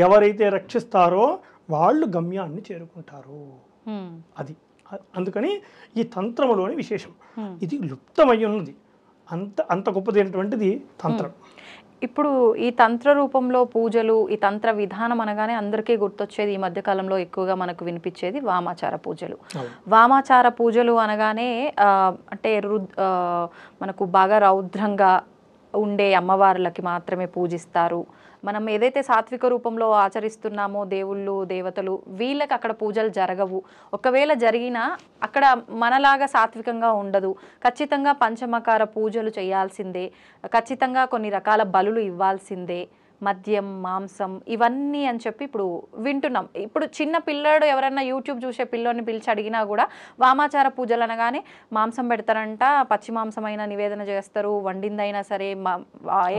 ఎవరైతే రక్షిస్తారో వాళ్ళు గమ్యాన్ని చేరుకుంటారు. అది అందుకని ఈ తంత్రములోని విశేషం. ఇది లుప్తమై ఉన్నది, అంత గొప్పదైనటువంటిది తంత్రం. ఇప్పుడు ఈ తంత్ర రూపంలో పూజలు, ఈ తంత్ర విధానం అనగానే అందరికీ గుర్తొచ్చేది, ఈ మధ్యకాలంలో ఎక్కువగా మనకు వినిపించేది వామాచార పూజలు. వామాచార పూజలు అనగానే అంటే మనకు బాగా రౌద్రంగా ఉండే అమ్మవార్లకి మాత్రమే పూజిస్తారు. మనం ఏదైతే సాత్విక రూపంలో ఆచరిస్తున్నామో దేవుళ్ళు దేవతలు, వీళ్ళకి అక్కడ పూజలు జరగవు. ఒకవేళ జరిగినా అక్కడ మనలాగా సాత్వికంగా ఉండదు. ఖచ్చితంగా పంచమకార పూజలు చేయాల్సిందే, ఖచ్చితంగా కొన్ని రకాల బలులు ఇవ్వాల్సిందే, మద్యం మాంసం ఇవన్నీ అని చెప్పి ఇప్పుడు వింటున్నాం. ఇప్పుడు చిన్న పిల్లాడు ఎవరన్నా యూట్యూబ్ చూసే పిల్లోని పిలిచి అడిగినా కూడా వామాచార పూజలు అనగానే మాంసం పెడతారంట, పచ్చి మాంసం అయినా నివేదన చేస్తారు, వండిందైనా సరే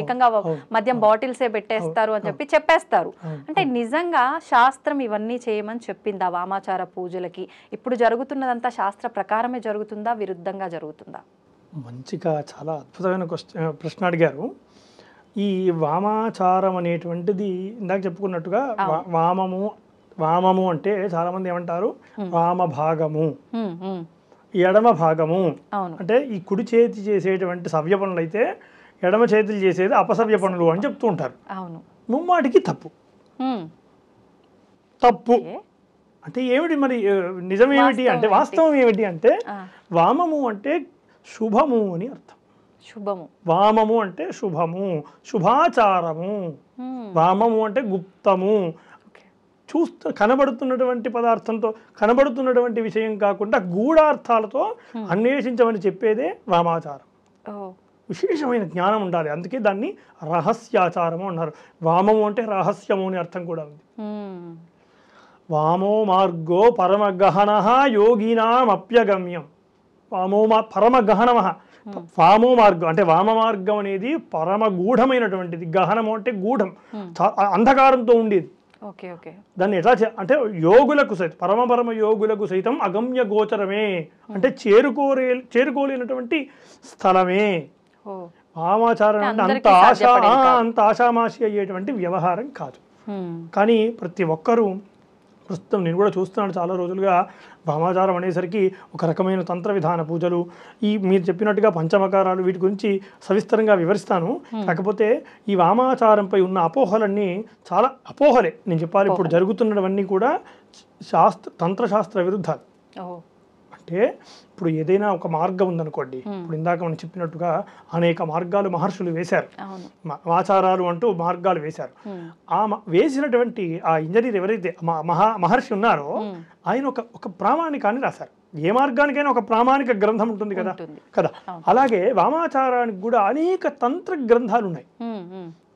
ఏకంగా మద్యం బాటిల్సే పెట్టేస్తారు అని చెప్పేస్తారు. అంటే నిజంగా శాస్త్రం ఇవన్నీ చేయమని చెప్పిందా వామాచార పూజలకి? ఇప్పుడు జరుగుతున్నదంతా శాస్త్ర ప్రకారమే జరుగుతుందా, విరుద్ధంగా జరుగుతుందా? మంచిగా చాలా అద్భుతమైన ప్రశ్న అడిగారు. ఈ వామాచారం అనేటువంటిది ఇందాక చెప్పుకున్నట్టుగా వామము అంటే చాలామంది ఏమంటారు వామ భాగము, ఎడమ భాగము. అంటే ఈ కుడి చేతి చేసేటువంటి సవ్య పనులు అయితే ఎడమ చేతులు చేసేది అపసవ్య పనులు అని చెప్తూ ఉంటారు. ముమ్మాటికి తప్పు అంటే ఏమిటి మరి? నిజమేమిటి అంటే, వాస్తవం ఏమిటి అంటే వామము అంటే శుభము అని అర్థం. వామము అంటే శుభము, శుభాచారము. వామము అంటే గుప్తము, కనబడుతున్నటువంటి పదార్థంతో కనబడుతున్నటువంటి విషయం కాకుండా గూఢార్థాలతో అన్వేషించమని చెప్పేదే వామాచారం. విశేషమైన జ్ఞానం ఉండాలి, అందుకే దాన్ని రహస్యాచారము అన్నారు. వామము అంటే రహస్యము అని అర్థం కూడా ఉంది. వామో మార్గో పరమగహన యోగినామప్యగమ్యం. పరమగహనమ వామో మార్గం అంటే వామ మార్గం అనేది పరమగూఢమైనటువంటిది. గహనము అంటే గూఢం, అంధకారంతో ఉండేది. దాన్ని ఎట్లా అంటే యోగులకు సైతం, పరమ యోగులకు సైతం అగమ్య గోచరమే అంటే చేరుకోలేనటువంటి స్థలమే. వామాచారం అంటే అంత ఆశామాషి అయ్యేటువంటి వ్యవహారం కాదు. కానీ ప్రతి ఒక్కరూ, ప్రస్తుతం నేను కూడా చూస్తున్నాను చాలా రోజులుగా, వామాచారం అనేసరికి ఒక రకమైన తంత్ర విధాన పూజలు, మీరు చెప్పినట్టుగా పంచమకారాలు, వీటి గురించి సవిస్తరంగా వివరిస్తాను. కాకపోతే ఈ వామాచారంపై ఉన్న అపోహలన్నీ చాలా అపోహలే నేను చెప్పాలి. ఇప్పుడు జరుగుతున్నవన్నీ కూడా తంత్రశాస్త్ర విరుద్ధాలు. అంటే ఇప్పుడు ఏదైనా ఒక మార్గం ఉందనుకోండి, ఇప్పుడు ఇందాక మనం చెప్పినట్టుగా అనేక మార్గాలు మహర్షులు వేశారు, ఆచారాలు అంటూ మార్గాలు వేశారు. వేసినటువంటి ఆ ఇంజనీర్ ఎవరైతే మహర్షి ఉన్నారో ఆయన ఒక ప్రామాణికాన్ని రాశారు. ఏ మార్గానికైనా ఒక ప్రామాణిక గ్రంథం ఉంటుంది కదా కదా. అలాగే వామాచారానికి కూడా అనేక తంత్ర గ్రంథాలు ఉన్నాయి,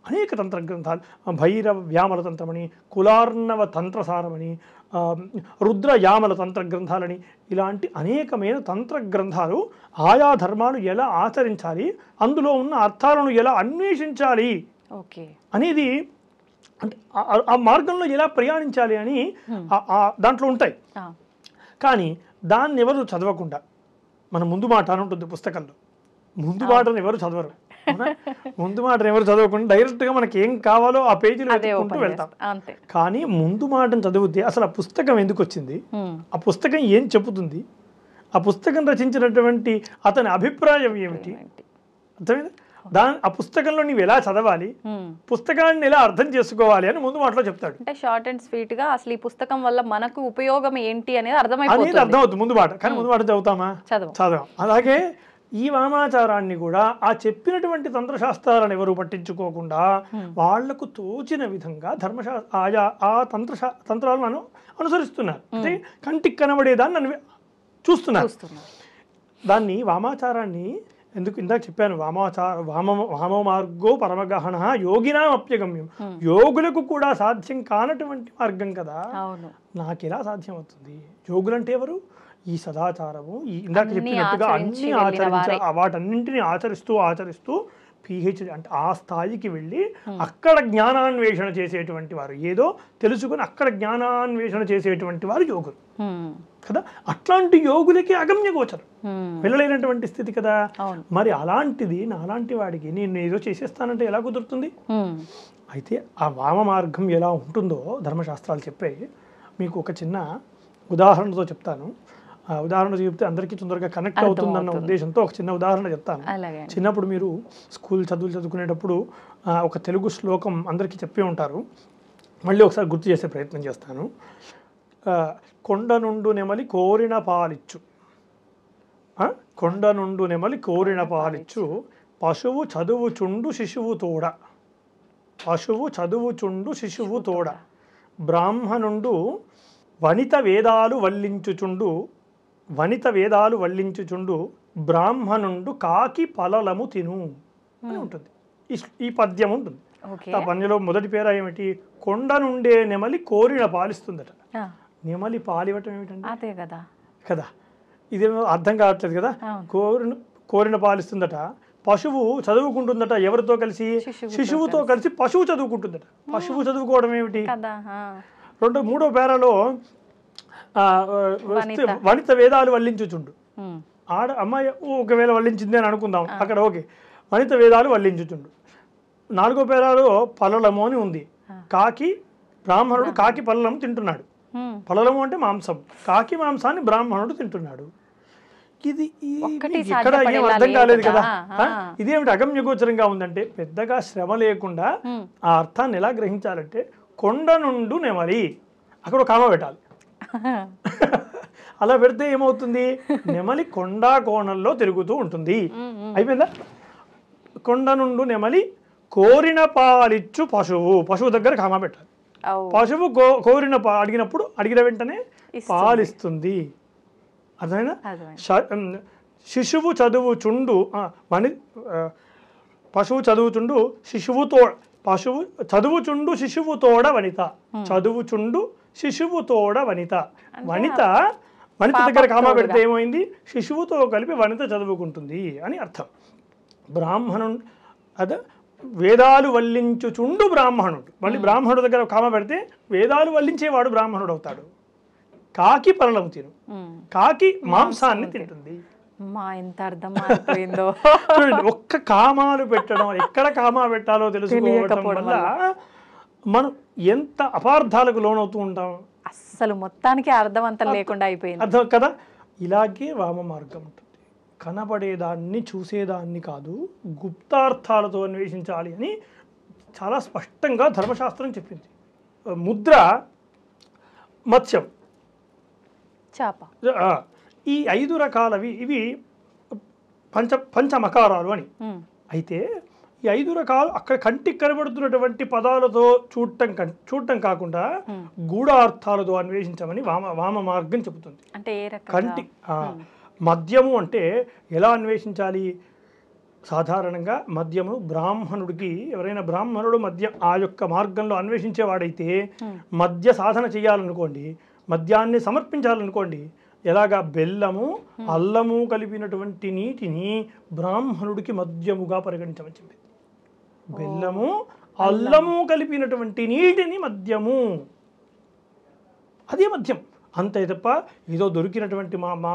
అనేక తంత్ర గ్రంథాలు. భైరవ వ్యామల తంత్రమని, కులార్ణవ తంత్రసారమని, రుద్ర యామల తంత్ర గ్రంథాలని, ఇలాంటి అనేకమైన తంత్ర గ్రంథాలు ఆయా ధర్మాలు ఎలా ఆచరించాలి, అందులో ఉన్న అర్థాలను ఎలా అన్వేషించాలి అనేది, అంటే ఆ మార్గంలో ఎలా ప్రయాణించాలి అని దాంట్లో ఉంటాయి. కానీ దాన్ని ఎవరు చదవకుండా, మన ముందు మాట అని ఉంటుంది పుస్తకంలో, ముందు మాటను ఎవరు చదవరు. ముందు మాటను ఎవరు చదవకుండా డైరెక్ట్గా మనకి ఏం కావాలో ఆ పేజీలో వెతుక్కుంటూ వెళ్తాం. కానీ ముందు మాటను చదివితే అసలు ఆ పుస్తకం ఎందుకు వచ్చింది, ఆ పుస్తకం ఏం చెబుతుంది, ఆ పుస్తకం రచించినటువంటి అతని అభిప్రాయం ఏమిటి, అర్థమైంది? ఆ పుస్తకంలో నీవు ఎలా చదవాలి, పుస్తకాన్ని ఎలా అర్థం చేసుకోవాలి అని ముందు మాటలో చెప్తాడు. అంటే షార్ట్ అండ్ స్వీట్ గా అసలు ఈ పుస్తకం వల్ల మనకు ఉపయోగం ఏంటి అనేది అర్థమవుతుంది ముందు మాట. కానీ ముందు మాట చదువుతామా? చదవం. అలాగే ఈ వామాచారాన్ని కూడా ఆ చెప్పినటువంటి తంత్రశాస్త్రాలను ఎవరు పట్టించుకోకుండా వాళ్లకు తోచిన విధంగా ఆయా ఆ తంత్రాలను అనుసరిస్తున్నారు. అంటే కంటికి కనబడేదాన్ని చూస్తున్నారు. దాన్ని వామాచారాన్ని ఎందుకు ఇందాక చెప్పాను, వామ మార్గో పరమగహన యోగినాం అప్యగమ్యం, యోగులకు కూడా సాధ్యం కానటువంటి మార్గం కదా, నాకెలా సాధ్యం అవుతుంది? యోగులంటే ఎవరు? ఈ సదాచారము, ఈ ఇందాక చెప్పినట్టుగా అన్ని వాటన్నింటినీ ఆచరిస్తూ పిహెచ్డి అంటే ఆ స్థాయికి వెళ్ళి అక్కడ జ్ఞానాన్వేషణ చేసేటువంటి వారు, ఏదో తెలుసుకుని అక్కడ జ్ఞానాన్వేషణ చేసేటువంటి వారు యోగులు కదా. అట్లాంటి యోగులకి అగమ్య గోచరం, వెళ్ళలేనటువంటి స్థితి కదా. మరి అలాంటిది నాలాంటి వాడికి నేను ఏదో చేసేస్తానంటే ఎలా కుదురుతుంది? అయితే ఆ వామ మార్గం ఎలా ఉంటుందో ధర్మశాస్త్రాలు చెప్పాయి. మీకు ఒక చిన్న ఉదాహరణతో చెప్తాను. ఆ ఉదాహరణ చెప్తే అందరికీ తొందరగా కనెక్ట్ అవుతుందన్న ఉద్దేశంతో ఒక చిన్న ఉదాహరణ చెప్తాను. చిన్నప్పుడు మీరు స్కూల్ చదువులు చదువుకునేటప్పుడు ఒక తెలుగు శ్లోకం అందరికీ చెప్పి ఉంటారు, మళ్ళీ ఒకసారి గుర్తు చేసే ప్రయత్నం చేస్తాను. కొండ నుండు నెమలి కోరిన పాలిచ్చు, కొండ నుండు నెమలి కోరిన పాలిచ్చు, పశువు చదువుచుండు శిశువు తోడ, పశువు చదువుచుండు శిశువు తోడ, బ్రాహ్మణుండు వనిత వేదాలు వల్లించుచుండు, వనిత వేదాలు వల్లించుచుండు, బ్రాహ్మణుండు కాకి పలలము తిను అని ఉంటుంది. ఈ పద్యం ఉంటుంది. ఆ పద్యంలో మొదటి పేర ఏమిటి? కొండ నుండే నెమలి కోరిన పాలిస్తుందట. నెమలి పాలివ్వటం ఏమిటండి? అదే కదా కదా, ఇదేమో అర్థం కావట్లేదు కదా. కోరిన పాలిస్తుందట. పశువు చదువుకుంటుందట, ఎవరితో కలిసి? శిశువుతో కలిసి పశువు చదువుకుంటుందట. పశువు చదువుకోవడం ఏమిటి? మూడో పేరాలో వనిత వేదాలు వల్లించుచుండు, అమ్మాయి ఒకవేళ వల్లించింది అని అనుకుందాం, అక్కడ ఓకే, వనిత వేదాలు వల్లించుచుండు. నాలుగో పేరాలో పలలము అని ఉంది. కాకి, బ్రాహ్మణుడు కాకి పలలము తింటున్నాడు. పలలము అంటే మాంసం, కాకి మాంసాన్ని బ్రాహ్మణుడు తింటున్నాడు. ఇది ఇక్కడ ఏం అర్థం కాలేదు కదా. ఇదేమిటి అగమ్య గోచరంగా ఉందంటే, పెద్దగా శ్రమ లేకుండా ఆ అర్థాన్ని ఎలా గ్రహించాలంటే, కొండ నుండు నెమలి, అక్కడ కామ పెట్టాలి. అలా పెడితే ఏమవుతుంది? నెమలి కొండా కోణంలో తిరుగుతూ ఉంటుంది. అయిపోయిందా? కొండ నుండు నెమలి కోరిన పాలిచ్చు పశువు, పశువు దగ్గర కామ పెట్టాలి. పశువు కోరిన అడిగినప్పుడు అడిగిన వెంటనే పాలిస్తుంది. అర్థమైనా? శిశువు చదువుచుండు పశువు చదువుచుండు శిశువుతో, పశువు చదువుచుండు శిశువుతోడ వనిత, చదువుచుండు శిశువుతోడ వనిత, వనిత దగ్గర కామా పెడితే ఏమైంది? శిశువుతో కలిపి వనిత చదువుకుంటుంది అని అర్థం. బ్రాహ్మణుడు అదే వేదాలు వల్లించుచుండు బ్రాహ్మణుడు, మళ్ళీ బ్రాహ్మణుడు దగ్గర కామ పెడితే వేదాలు వల్లించేవాడు బ్రాహ్మణుడు అవుతాడు. కాకి పరలం తిను, కాకి మాంసాన్ని తింటుంది. ఎంత అర్థం అయిపోయిందో. ఒక్క కామాలు పెట్టడం, ఎక్కడ కామా పెట్టాలో తెలుసుకోవడం వల్ల మనం ఎంత అపార్థాలకు లోనవుతూ ఉంటాం. అస్సలు మొత్తానికి అర్థవంతం లేకుండా అయిపోయింది. అర్థం కదా. ఇలాగే వామ మార్గం ఉంటుంది. కనబడేదాన్ని చూసేదాన్ని కాదు, గుప్తార్థాలతో అన్వేషించాలి అని చాలా స్పష్టంగా ధర్మశాస్త్రం చెప్పింది. ముద్ర, మత్స్యం, చేప, ఈ 5 రకాలవి ఇవి పంచమకారాలు అని. అయితే ఈ 5 రకాలు అక్కడ కంటికి కనబడుతున్నటువంటి పదాలతో చూడటం కాకుండా గూఢార్థాలతో అన్వేషించమని వామ మార్గం చెబుతుంది. అంటే కంటి మద్యము అంటే ఎలా అన్వేషించాలి? సాధారణంగా మద్యము బ్రాహ్మణుడికి, ఎవరైనా బ్రాహ్మణుడు మద్యం ఆ యొక్క మార్గంలో అన్వేషించేవాడైతే మద్య సాధన చేయాలనుకోండి, మద్యాన్ని సమర్పించాలనుకోండి, ఎలాగా బెల్లము అల్లము కలిపినటువంటి నీటిని బ్రాహ్మణుడికి మద్యముగా పరిగణించమని చెప్పింది. బెల్లము అల్లము కలిపినటువంటి నీటిని మద్యము, అదే మద్యం. అంతే తప్ప ఏదో దొరికినటువంటి మా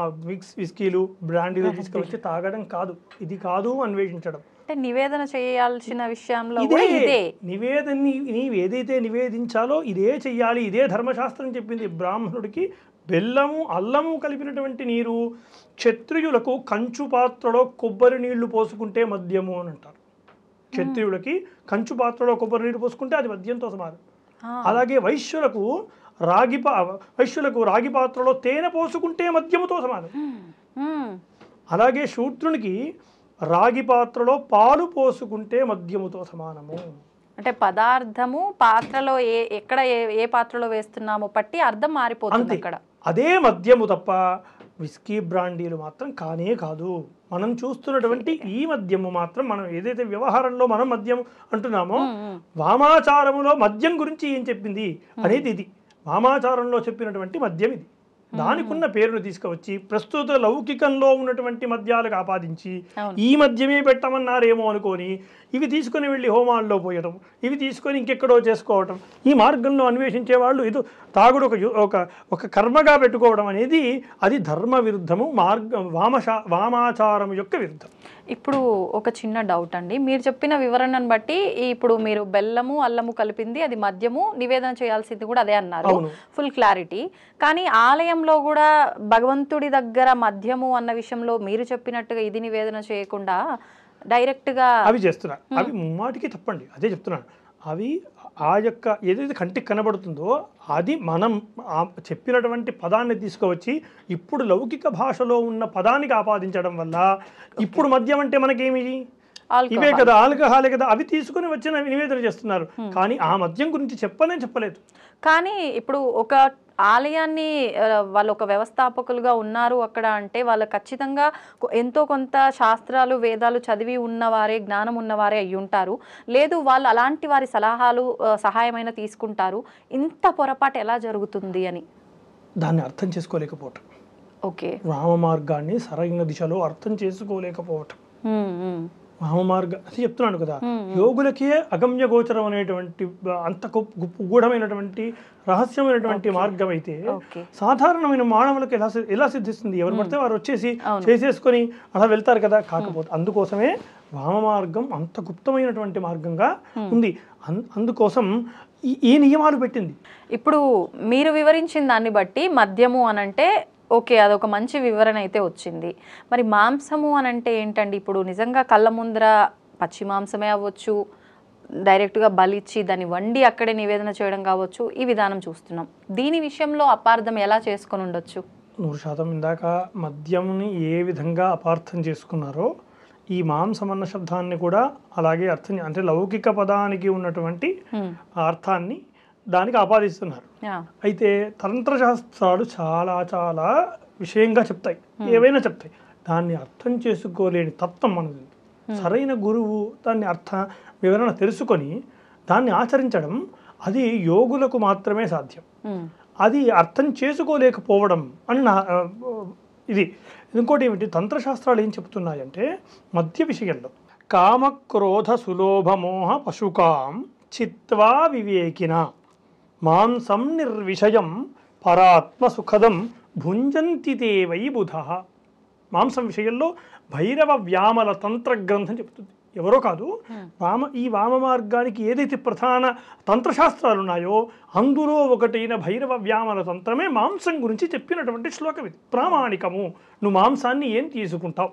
విస్కీలు బ్రాండీలు తీసుకొచ్చి తాగడం కాదు. ఇది కాదు అన్వేషించడం. అంటే నివేదన చేయాల్సిన విషయంలో నీవు ఏదైతే నివేదించాలో ఇదే చెయ్యాలి. ఇదే ధర్మశాస్త్రం చెప్పింది. బ్రాహ్మణుడికి బెల్లము అల్లము కలిపినటువంటి నీరు, క్షత్రియులకు కంచు పాత్రలో కొబ్బరి నీళ్లు పోసుకుంటే మద్యము అని అంటారు. క్షత్రియులకి కంచు పాత్రలో కొబ్బరి నీళ్లు పోసుకుంటే అది మద్యంతో సమానం. అలాగే వైశ్యులకు రాగి పాత్రలో తేనె పోసుకుంటే మద్యముతో సమానం. అలాగే శూద్రునికి రాగి పాత్రలో పాలు పోసుకుంటే మద్యముతో సమానము. అంటే పదార్థము పాత్రలో ఎక్కడ ఏ పాత్రలో వేస్తున్నామో పట్టి అర్థం మారిపోతుంది అక్కడ. అదే మద్యము తప్ప విస్కీ బ్రాండీలు మాత్రం కానే కాదు. మనం చూస్తున్నటువంటి ఈ మద్యము మాత్రం, మనం ఏదైతే వ్యవహారంలో మనం మద్యం అంటున్నామో, వామాచారములో మద్యం గురించి ఏం చెప్పింది అనేది ఇది. వామాచారంలో చెప్పినటువంటి మద్యం ఇది. దానికి ఉన్న పేరును తీసుకువచ్చి ప్రస్తుత లౌకికంలో ఉన్నటువంటి మద్యాలకు ఆపాదించి ఈ మద్యమే పెట్టమన్నారేమో అనుకొని ఇవి తీసుకొని వెళ్ళి హోమాల్లో పోయడం, ఇవి తీసుకొని ఇంకెక్కడో చేసుకోవటం, ఈ మార్గంలో అన్వేషించే వాళ్ళు ఇది తాగుడు ఒక కర్మగా పెట్టుకోవడం అనేది అది ధర్మ విరుద్ధము, వామాచారం యొక్క విరుద్ధం. ఇప్పుడు ఒక చిన్న డౌట్ అండి, మీరు చెప్పిన వివరణను బట్టి ఇప్పుడు మీరు బెల్లము అల్లము కలిపింది అది మద్యము, నివేదన చేయాల్సింది కూడా అదే అన్నారు, ఫుల్ క్లారిటీ. కానీ ఆలయంలో కూడా భగవంతుడి దగ్గర మద్యము అన్న విషయంలో మీరు చెప్పినట్టుగా ఇది నివేదన చేయకుండా డైరెక్ట్గా అవి చేస్తున్నారు. అవి ముమ్మాటికి తప్పండి, అదే చెప్తున్నాను. అవి ఆ యొక్క ఏదైతే కంటికి కనబడుతుందో అది మనం చెప్పినటువంటి పదాన్ని తీసుకువచ్చి ఇప్పుడు లౌకిక భాషలో ఉన్న పదానికి ఆపాదించడం వల్ల ఇప్పుడు మద్యం అంటే మనకేమి ఇవే కదా, ఆల్కహాలే కదా, అవి తీసుకుని వచ్చిన నివేదన చేస్తున్నారు. కానీ ఆ మద్యం గురించి చెప్పలేదు. కానీ ఇప్పుడు ఒక ఆలయాన్ని వాళ్ళు ఒక వ్యవస్థాపకులుగా ఉన్నారు అక్కడ అంటే వాళ్ళు ఖచ్చితంగా ఎంతో కొంత శాస్త్రాలు వేదాలు చదివి ఉన్నవారే, జ్ఞానం ఉన్నవారే అయ్యి ఉంటారు. లేదు వాళ్ళు అలాంటి వారి సలహాలు సహాయమైన తీసుకుంటారు. ఇంత పొరపాటు ఎలా జరుగుతుంది అని దాన్ని అర్థం చేసుకోలేకపోవటం. ఓకే, రామ మార్గాన్ని సరైన దిశలో అర్థం చేసుకోలేకపోవటం. వామమార్గ అది చెప్తున్నాను కదా, యోగులకే అగమ్య గోచరం అనేటువంటి అంత గూఢమైనటువంటి రహస్యమైనటువంటి మార్గం అయితే సాధారణమైన మానవులకు ఎలా సిద్ధిస్తుంది? ఎవరు పడితే వారు వచ్చేసి చేసేసుకొని అలా వెళ్తారు కదా. కాకపోతే అందుకోసమే వామ మార్గం అంత గుప్తమైనటువంటి మార్గంగా ఉంది. అందుకోసం ఈ నియమాలు పెట్టింది. ఇప్పుడు మీరు వివరించిన దాన్ని బట్టి మద్యము అనంటే ఓకే, అదొక మంచి వివరణ అయితే వచ్చింది. మరి మాంసము అనంటే ఏంటండి? ఇప్పుడు నిజంగా కళ్ళ ముందర పచ్చి మాంసమే అవ్వచ్చు, డైరెక్ట్గా బలిచ్చి దాన్ని వండి అక్కడే నివేదన చేయడం కావచ్చు, ఈ విధానం చూస్తున్నాం. దీని విషయంలో అపార్థం ఎలా చేసుకొని ఉండొచ్చు? 100% ఇందాక మద్యంని ఏ విధంగా అపార్థం చేసుకున్నారో ఈ మాంసం అన్న శబ్దాన్ని కూడా అలాగే అర్థం, అంటే లౌకిక పదానికి ఉన్నటువంటి అర్థాన్ని దానికి ఆపాదిస్తున్నారు. అయితే తంత్రశాస్త్రాలు చాలా చాలా విషయంగా చెప్తాయి, ఏవైనా చెప్తాయి. దాన్ని అర్థం చేసుకోలేని తత్వం మనది. సరైన గురువు దాన్ని వివరణ తెలుసుకొని దాన్ని ఆచరించడం అది యోగులకు మాత్రమే సాధ్యం. అది అర్థం చేసుకోలేకపోవడం అని ఇది. ఇంకోటి ఏమిటి, తంత్రశాస్త్రాలు ఏం చెప్తున్నాయంటే మద్య విషయంలో కామక్రోధ సులోభమోహ పశుకాం చిత్వా వివేకిన మాంసం నిర్విషయం పరాత్మ సుఖదం భుంజంతి తే వై బుధ. మాంసం విషయంలో భైరవ వ్యామల తంత్ర గ్రంథం చెప్తుంది. ఎవరో కాదు, ఈ వామ మార్గానికి ఏదైతే ప్రధాన తంత్రశాస్త్రాలు ఉన్నాయో అందులో ఒకటైన భైరవ వ్యామల తంత్రమే మాంసం గురించి చెప్పినటువంటి శ్లోకం ఇది. ప్రామాణికము, నువ్వు మాంసాన్ని ఏం తీసుకుంటావు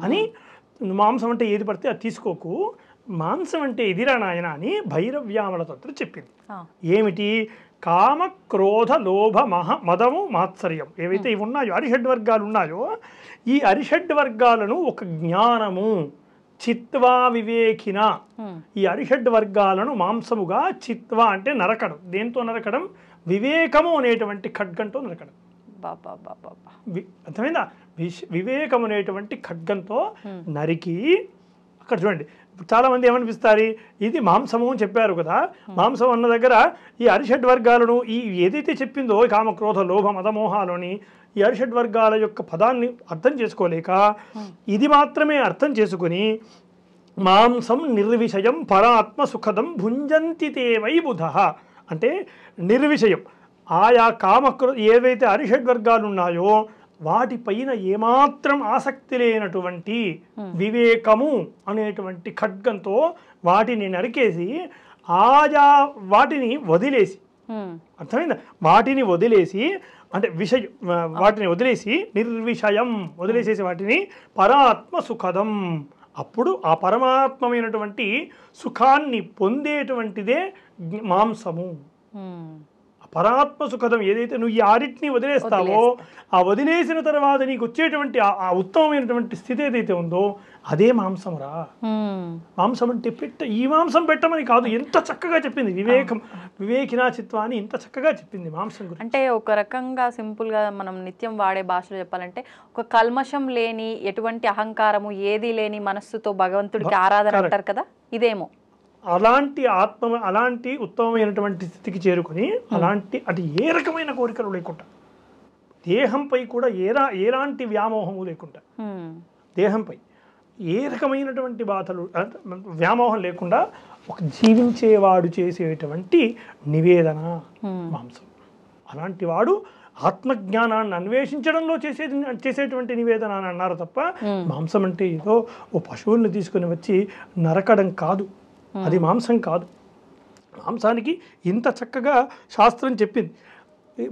అని, మాంసం అంటే ఏది పడితే అది తీసుకోకు, మాంసం అంటే ఇదిరా నాయన అని భైరవ్యామల తంత్రం చెప్పింది. ఏమిటి? కామ క్రోధ లోభ మదము మాత్సర్యం ఏవైతే ఇవి ఉన్నాయో అరిషడ్ వర్గాలు ఉన్నాయో ఈ అరిషడ్ వర్గాలను ఒక జ్ఞానము చిత్వా వివేకిన ఈ అరిషడ్ వర్గాలను మాంసముగా చిత్వా అంటే నరకడం. దేంతో నరకడం? వివేకము అనేటువంటి ఖడ్గంతో నరకడం. అర్థమైందా? వివేకము అనేటువంటి ఖడ్గంతో నరికి అక్కడ చూడండి. చాలా మంది ఏమనిపిస్తారు, ఇది మాంసము అని చెప్పారు కదా, మాంసం అన్న దగ్గర ఈ అరిషడ్ వర్గాలను ఈ ఏదైతే చెప్పిందో కామక్రోధ లోభ మదమోహాలని ఈ అరిషడ్ వర్గాల యొక్క పదాన్ని అర్థం చేసుకోలేక ఇది మాత్రమే అర్థం చేసుకుని మాంసం నిర్విషయం పరాత్మ సుఖదం భుంజంతి తే వై బుధః అంటే నిర్విషయం ఆయా ఏవైతే అరిషడ్ వర్గాలు ఉన్నాయో వాటిపైన ఏమాత్రం ఆసక్తి లేనటువంటి వివేకము అనేటువంటి ఖడ్గంతో వాటిని నరికేసి ఆయా వాటిని వదిలేసి, అర్థమైందా? వాటిని వదిలేసి అంటే వాటిని వదిలేసి నిర్విషయం వదిలేసేసి వాటిని పరాత్మ సుఖదం, అప్పుడు ఆ పరమాత్మమైనటువంటి సుఖాన్ని పొందేటువంటిదే మాంసము. పరాత్మ సుఖదం ఏదైతే నువ్వు ఈ ఆరిటిని వదిలేస్తావో ఆ వదిలేసిన తర్వాత నీకు వచ్చేటువంటి ఆ ఉత్తమమైనటువంటి స్థితి ఏదైతే ఉందో అదే మాంసంరా. మాంసం అంటే ఈ మాంసం పెట్టమని కాదు, ఎంత చక్కగా చెప్పింది వివేకినా చిత్వాన్ని ఇంత చక్కగా చెప్పింది మాంసం గురించి. అంటే ఒక రకంగా సింపుల్ గా మనం నిత్యం వాడే భాషలో చెప్పాలంటే ఒక కల్మషం లేని ఎటువంటి అహంకారము ఏది లేని మనస్సుతో భగవంతుడికి ఆరాధన అంటారు కదా, ఇదేమో అలాంటి ఉత్తమమైనటువంటి స్థితికి చేరుకుని అటు ఏ రకమైన కోరికలు లేకుండా దేహంపై కూడా ఎలాంటి వ్యామోహము లేకుండా దేహంపై ఏ రకమైనటువంటి బాధలు వ్యామోహం లేకుండా ఒక జీవించేవాడు చేసేటువంటి నివేదన మాంసం. అలాంటి వాడు ఆత్మజ్ఞానాన్ని అన్వేషించడంలో చేసేటువంటి నివేదన అని అన్నారు తప్ప మాంసం అంటే ఏదో ఓ పశువుల్ని తీసుకుని వచ్చి నరకడం కాదు, అది మాంసం కాదు. మాంసానికి ఇంత చక్కగా శాస్త్రం చెప్పింది,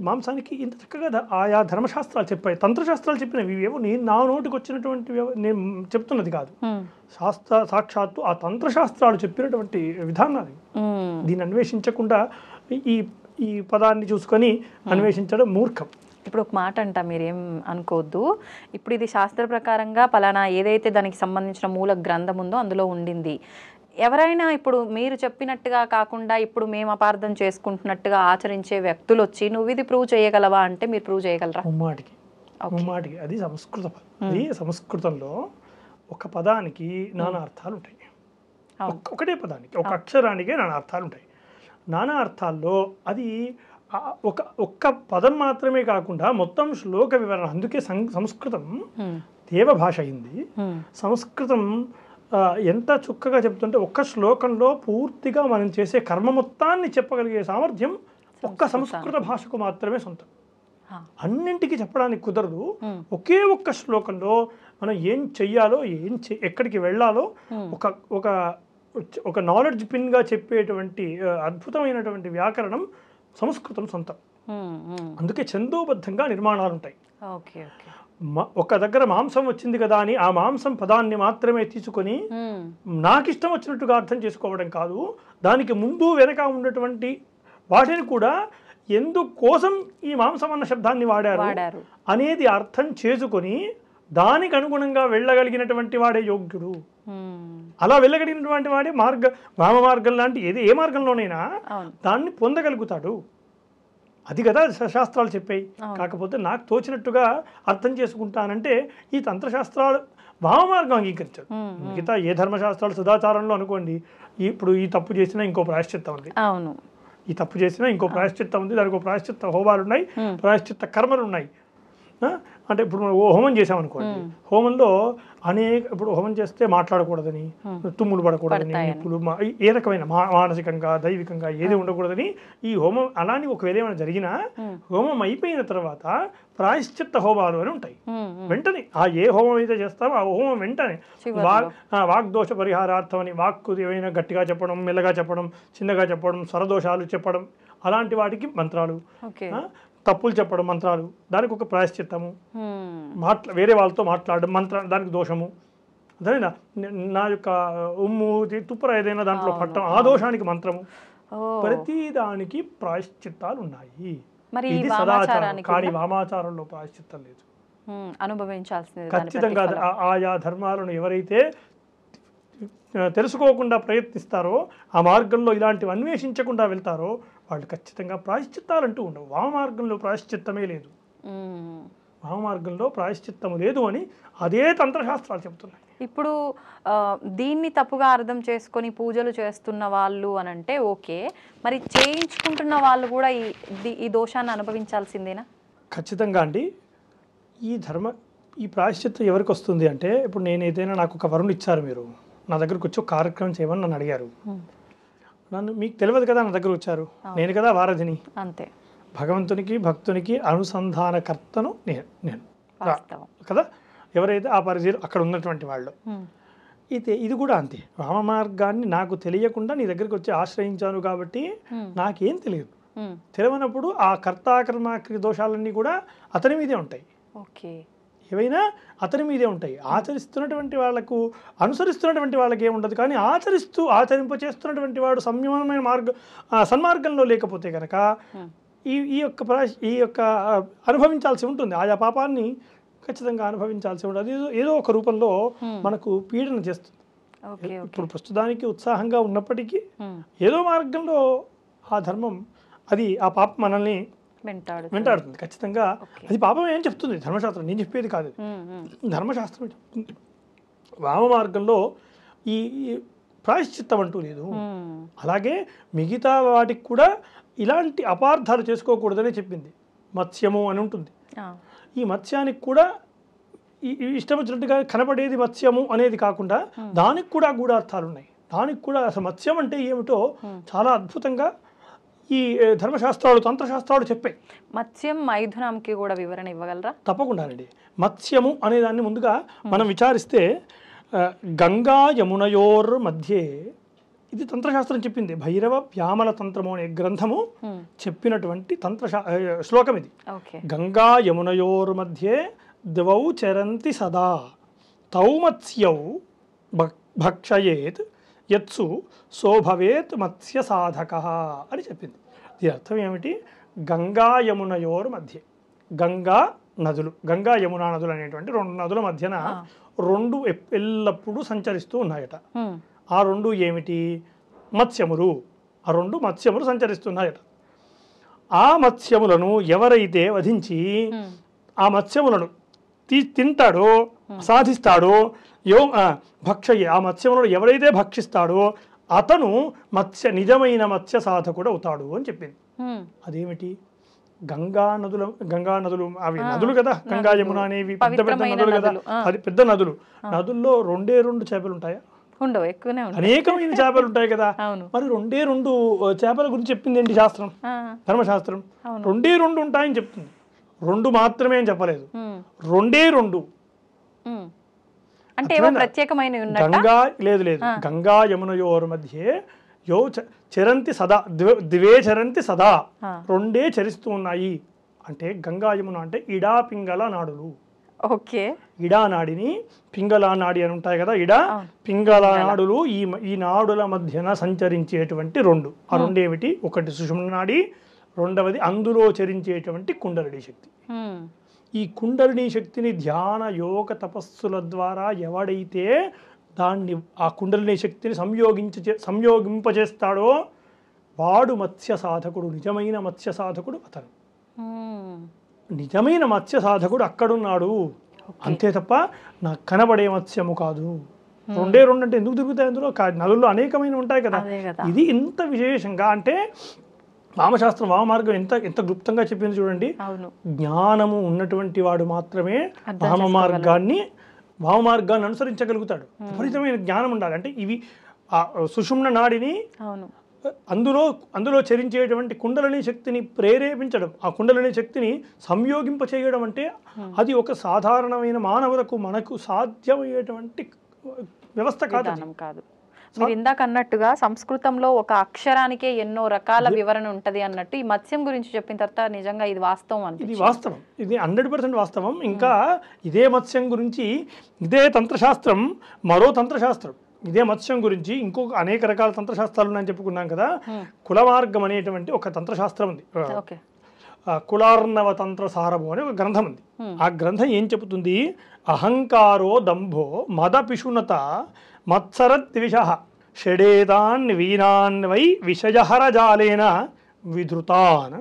మాంసానికి ఇంత చక్కగా ఆయా ధర్మశాస్త్రాలు చెప్పాయి, తంత్రశాస్త్రాలు చెప్పినవి. ఇవేవో నా నోటికి వచ్చినటువంటి నేను చెప్తున్నది కాదు, సాక్షాత్తు ఆ తంత్రశాస్త్రాలు చెప్పినటువంటి విధానాలు. దీన్ని అన్వేషించకుండా ఈ పదాన్ని చూసుకొని అన్వేషించడం మూర్ఖం. ఇప్పుడు ఒక మాట అంట, మీరేం అనుకోవద్దు. ఇప్పుడు ఇది శాస్త్ర ప్రకారంగా పలానా ఏదైతే దానికి సంబంధించిన మూల గ్రంథం ఉందో అందులో ఉండింది. ఎవరైనా ఇప్పుడు మీరు చెప్పినట్టుగా కాకుండా ఇప్పుడు మేము అపార్థం చేసుకుంటున్నట్టుగా ఆచరించే వ్యక్తులు వచ్చి నువ్వు ఇది ప్రూవ్ చేయగలవా అంటే మీరు ప్రూవ్ చేయగలరా? ముమ్మాటికి అది సంస్కృతం. అది సంస్కృతంలో ఒక పదానికి నానా అర్థాలు ఉంటాయి, ఒకటే పదానికి ఒక అక్షరానికే నానా అర్థాలు ఉంటాయి. నానా అర్థాల్లో అది ఒక్క పదం మాత్రమే కాకుండా మొత్తం శ్లోక వివరణ. అందుకే సంస్కృతం దేవ భాష అయింది. సంస్కృతం ఎంత చక్కగా చెప్తుంటే ఒక్క శ్లోకంలో పూర్తిగా మనం చేసే కర్మ మొత్తాన్ని చెప్పగలిగే సామర్థ్యం ఒక్క సంస్కృత భాషకు మాత్రమే సొంతం. అన్నింటికి చెప్పడానికి కుదరదు. ఒకే ఒక్క శ్లోకంలో మనం ఏం చెయ్యాలో ఎక్కడికి వెళ్ళాలో ఒక నాలెడ్జ్ పిన్గా చెప్పేటువంటి అద్భుతమైనటువంటి వ్యాకరణం సంస్కృతం సొంతం. అందుకే ఛందోబద్ధంగా నిర్మాణాలు ఉంటాయి. ఒక దగ్గర మాంసం వచ్చింది కదా అని ఆ మాంసం పదాన్ని మాత్రమే తీసుకొని నాకు ఇష్టం వచ్చినట్టుగా అర్థం చేసుకోవడం కాదు, దానికి ముందు వెనక ఉన్నటువంటి వాటిని కూడా ఎందుకోసం ఈ మాంసం అన్న శబ్దాన్ని వాడారు అనేది అర్థం చేసుకొని దానికి అనుగుణంగా వెళ్ళగలిగినటువంటి వాడే యోగ్యుడు. అలా వెళ్ళగలిగినటువంటి వాడే వామ మార్గం లాంటి ఏ మార్గంలోనైనా దాన్ని పొందగలుగుతాడు. అది కదా శాస్త్రాలు చెప్పాయి. కాకపోతే నాకు తోచినట్టుగా అర్థం చేసుకుంటానంటే ఈ తంత్రశాస్త్రాలు వామమార్గం అంగీకరించారు. మిగతా ఏ ధర్మశాస్త్రాలు సదాచారంలో అనుకోండి, ఇప్పుడు ఈ తప్పు చేసినా ఇంకో ప్రాయశ్చిత్తం ఉంది, ఈ తప్పు చేసినా ఇంకో ప్రాయశ్చిత్తం ఉంది, దానికి ఒక ప్రాయశ్చిత్త హోమాలు ఉన్నాయి, ప్రాయశ్చిత్త కర్మలు ఉన్నాయి. అంటే ఇప్పుడు మనం హోమం చేసామనుకోండి, హోమంలో ఇప్పుడు హోమం చేస్తే మాట్లాడకూడదని, తుమ్ములు పడకూడదని, నిప్పులు ఏ రకమైన మానసికంగా దైవికంగా ఏది ఉండకూడదని ఈ హోమం. అలాని ఒకవేళ ఏమైనా జరిగినా హోమం అయిపోయిన తర్వాత ప్రాయశ్చిత్త హోమాలు అని ఉంటాయి. వెంటనే ఏ హోమం అయితే చేస్తామో ఆ హోమం వెంటనే వాగ్దోష పరిహారార్థం అని వాక్కు ఏమైనా గట్టిగా చెప్పడం, మెల్లగా చెప్పడం, చిన్నగా చెప్పడం, స్వరదోషాలు చెప్పడం, అలాంటి వాటికి మంత్రాలు, తప్పులు చెప్పడం మంత్రాలు, దానికి ఒక ప్రాయశ్చిత్తము, వేరే వాళ్ళతో మాట్లాడడం దానికి దోషము, అదేనా నా యొక్క ఉమ్ము తుప్పర ఏదైనా దాంట్లో పట్టడం ఆ దోషానికి మంత్రము. ప్రతి దానికి ప్రాయశ్చిత్తాలు ఉన్నాయి. మరి ఇది సదాచారం. కానీ వామాచారంలో ప్రాయశ్చిత్తం లేదు. అనుభవించాల్సింది ఖచ్చితంగా ఆయా ధర్మాలను ఎవరైతే తెలుసుకోకుండా ప్రయత్నిస్తారో, ఆ మార్గంలో ఇలాంటివి అన్వేషించకుండా వెళ్తారో వాళ్ళు ఖచ్చితంగా ప్రాయశ్చిత్తాలంటూ ఉండవు. వామ మార్గంలో ప్రాయశ్చిత్తమే లేదు. వామ మార్గంలో ప్రాయశ్చిత్తము లేదు అని అదే తంత్రశాస్త్రాలు చెబుతున్నాయి. ఇప్పుడు దీన్ని తప్పుగా అర్థం చేసుకొని పూజలు చేస్తున్న వాళ్ళు అని అంటే ఓకే, మరి చేయించుకుంటున్న వాళ్ళు కూడా ఈ దోషాన్ని అనుభవించాల్సిందేనా? ఖచ్చితంగా అండి. ఈ ప్రాయశ్చిత్తం ఎవరికి వస్తుంది అంటే, ఇప్పుడు నేను ఏదైనా నాకు ఒక వరుణ్ ఇచ్చారు, మీరు నా దగ్గరకు వచ్చి ఒక కార్యక్రమం చేయమని నన్ను అడిగారు. మీకు తెలియదు కదా, నా దగ్గర వచ్చారు, నేను కదా వారధిని. అంతే, భగవంతునికి భక్తునికి అనుసంధానకర్తను నేను కదా. ఎవరైతే ఆ పరిధిలో అక్కడ ఉన్నటువంటి వాళ్ళు, ఇది కూడా అంతే. వామ మార్గాన్ని నాకు తెలియకుండా నీ దగ్గరికి వచ్చి ఆశ్రయించాను కాబట్టి నాకేం తెలియదు. తెలియనప్పుడు ఆ కర్తాకర్మాక్రియ దోషాలన్నీ కూడా అతని మీదే ఉంటాయి. ఏవైనా అతని మీదే ఉంటాయి. ఆచరిస్తున్నటువంటి వాళ్ళకు, అనుసరిస్తున్నటువంటి వాళ్ళకి ఏముండదు. కానీ ఆచరింపచేస్తున్నటువంటి వాడు సంయమనమైన సన్మార్గంలో లేకపోతే కనుక ఈ యొక్క అనుభవించాల్సి ఉంటుంది. ఆయా పాపాన్ని ఖచ్చితంగా అనుభవించాల్సి ఉంటుంది. ఏదో ఒక రూపంలో మనకు పీడన చేస్తుంది. ఇప్పుడు ప్రస్తుతానికి ఉత్సాహంగా ఉన్నప్పటికీ ఏదో మార్గంలో ఆ ధర్మం, ఆ పాపం మనల్ని వెంటాడుతుంది. ఖచ్చితంగా అది పాపం ఏం చెప్తుంది ధర్మశాస్త్రం, నేను చెప్పేది కాదు, ధర్మశాస్త్రం చెప్తుంది. వామ మార్గంలో ఈ ప్రాయశ్చిత్తం అంటూ లేదు. అలాగే మిగతా వాటికి కూడా ఇలాంటి అపార్థాలు చేసుకోకూడదని చెప్పింది. మత్స్యము అని ఉంటుంది. ఈ మత్స్యానికి కూడా ఇష్టం వచ్చినట్టుగా కనపడేది మత్స్యము అనేది కాకుండా దానికి కూడా గూఢార్థాలు ఉన్నాయి. దానికి కూడా అసలు మత్స్యం అంటే ఏమిటో చాలా అద్భుతంగా ఈ ధర్మశాస్త్రాలు, తంత్రశాస్త్రాలు చెప్పాయి. మత్స్యం మైథునంకి కూడా వివరణ ఇవ్వగలరా? తప్పకుండానండి. మత్స్యము అనేదాన్ని ముందుగా మనం విచారిస్తే గంగా యమునయోర్ మధ్యే, ఇది తంత్రశాస్త్రం చెప్పింది. భైరవ వ్యామల తంత్రము అనే గ్రంథము చెప్పినటువంటి శ్లోకం ఇది. గంగా యమునయోర్ మధ్యే ద్వౌ చరంతి సదా తౌ మత్స్యౌ భక్షయేత్ యత్సు సోభవేత్ మత్స్య సాధక అని చెప్పింది. దీని అర్థం ఏమిటి? గంగా యమునయోర్ మధ్య, గంగా నదులు, గంగా యమునా నదులు అనేటువంటి రెండు నదుల మధ్యన రెండు ఎల్లప్పుడూ సంచరిస్తూ ఉన్నాయట. ఆ రెండు ఏమిటి? మత్స్యములు. ఆ రెండు మత్స్యములు సంచరిస్తున్నాయట. ఆ మత్స్యములను ఎవరైతే వధించి ఆ మత్స్యములను తింటాడో, సాధిస్తాడో, భక్షయ్యే, ఆ మత్స్యములను ఎవరైతే భక్షిస్తాడో అతను నిజమైన మత్స్య సాధకుడు అవుతాడు అని చెప్పింది. అదేమిటి? గంగా నదులు అవి నదులు కదా, గంగా యమున అనేవి పెద్ద పెద్ద నదులు కదా, అది పెద్ద నదులు. నదుల్లో రెండు చేపలు ఉంటాయా? ఉండవు, ఎక్కువనే ఉంటాయి. అనేకమైన చేపలు ఉంటాయి కదా. మరి రెండు చేపల గురించి చెప్పింది ఏంటి శాస్త్రం? ధర్మశాస్త్రం రెండు ఉంటాయని చెప్తుంది. రెండు మాత్రమే అని చెప్పలేదు, రెండు. అంటే గంగా లేదు గంగా యమునయోర్ మధ్యే యో చరంతి సదా, దివే చరంతి సదా, రెండే చరిస్తూ ఉన్నాయి. అంటే గంగా యమున అంటే ఇడా పింగళ నాడులు. ఇడా నాడిని పింగళ నాడి అని ఉంటాయి కదా, ఇడా పింగళ నాడులు. ఈ నాడుల మధ్యన సంచరించేటువంటి రెండు. ఆ రెండేమిటి? ఒకటి సుషుమ్న నాడి, రెండవది అందులో చరించేటువంటి కుండలిని శక్తి. ఈ కుండలిని శక్తిని ధ్యాన యోగ తపస్సుల ద్వారా ఎవడైతే దాన్ని, ఆ కుండలిని శక్తిని సంయోగింపజేస్తాడో వాడు మత్స్య సాధకుడు, నిజమైన మత్స్య సాధకుడు అతను. నిజమైన మత్స్య సాధకుడు అక్కడున్నాడు, అంతే తప్ప నాకు కనబడే మత్స్యము కాదు. రెండు అంటే ఎందుకు తిరుగుతాయి? అందులో నదుల్లో అనేకమైన ఉంటాయి కదా. ఇది ఇంత విశేషంగా అంటే వామశాస్త్రం, వామమార్గం ఎంత గుప్తంగా చెప్పింది చూడండి. జ్ఞానము ఉన్నటువంటి వాడు మాత్రమే వామమార్గాన్ని అనుసరించగలుగుతాడు. విపరీతమైన జ్ఞానం ఉండాలి. అంటే ఇవి సుషుమ్న నాడిని, అందులో చరించేటువంటి కుండలిని శక్తిని ప్రేరేపించడం, ఆ కుండలిని శక్తిని సంయోగింప చేయడం అంటే అది ఒక సాధారణమైన మనకు సాధ్యమయ్యేటువంటి వ్యవస్థ కాదు. మీరు ఇందాక అన్నట్టుగా సంస్కృతంలో ఒక అక్షరానికే ఎన్నో రకాల వివరణ ఉంటది అన్నట్టు ఈ మత్స్యం గురించి చెప్పిన తర్వాత నిజంగా ఇది వాస్తవం అని. ఇది వాస్తవం, ఇది 100% వాస్తవం. ఇంకా ఇదే మత్స్యం గురించి ఇదే తంత్రశాస్త్రం, మరో తంత్రశాస్త్రం ఇదే మత్స్యం గురించి ఇంకొక అనేక రకాల తంత్రశాస్త్రాలు ఉన్నాయని చెప్పుకున్నాం కదా. కులమార్గం అనేటువంటి ఒక తంత్రశాస్త్రం ఉంది, కులార్ణవ తంత్ర సారము అనే ఒక గ్రంథం ఉంది. ఆ గ్రంథం ఏం చెబుతుంది? అహంకారో దంభో మద పిశునత మత్సరద్విష షడేతాన్ వీనాన్ వై విషయహర జాలేన విధృతాన్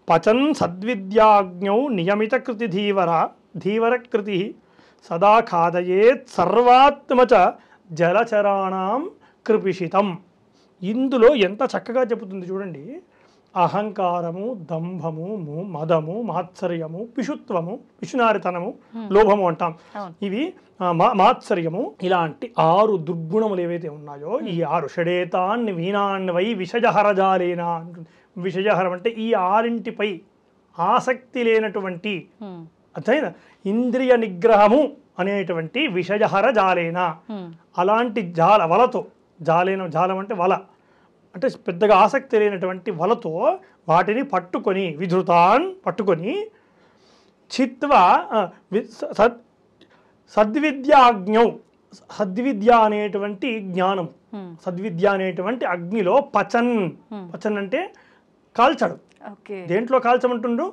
పచన్ సద్విద్యాజ్ఞౌ నియమిత కృతి ధీవర కృతి సదా ఖాదయేత్ సర్వాత్మచ జలచరాణం కృపిషితం. ఇందులో ఎంత చక్కగా చెబుతుంది చూడండి. అహంకారము, దంభము, మదము, మాత్సర్యము, పిశుత్వము, పిశునారితనము, లోభము అంటాం. ఇవి మాత్సర్యము, ఇలాంటి 6 దుర్గుణములు ఏవైతే ఉన్నాయో ఈ 6 షడేతాన్ని వీనాన్ని వై విషజహరజాలేనా అంటుంది. విషజహరం అంటే ఈ 6 ఆసక్తి లేనటువంటి అర్థమైనా ఇంద్రియ నిగ్రహము అనేటువంటి విషజహర జాలేనా, అలాంటి వలతో జాలం అంటే వల అంటే పెద్దగా ఆసక్తి లేనటువంటి వలతో వాటిని పట్టుకొని విధృతాన్ పట్టుకొని చిత్వ సద్విద్యాజ్ఞౌ సద్విద్య అనేటువంటి జ్ఞానం, సద్విద్య అనేటువంటి అగ్నిలో పచన్ అంటే కాల్చడం. దేంట్లో కాల్చమంటుండ్రు?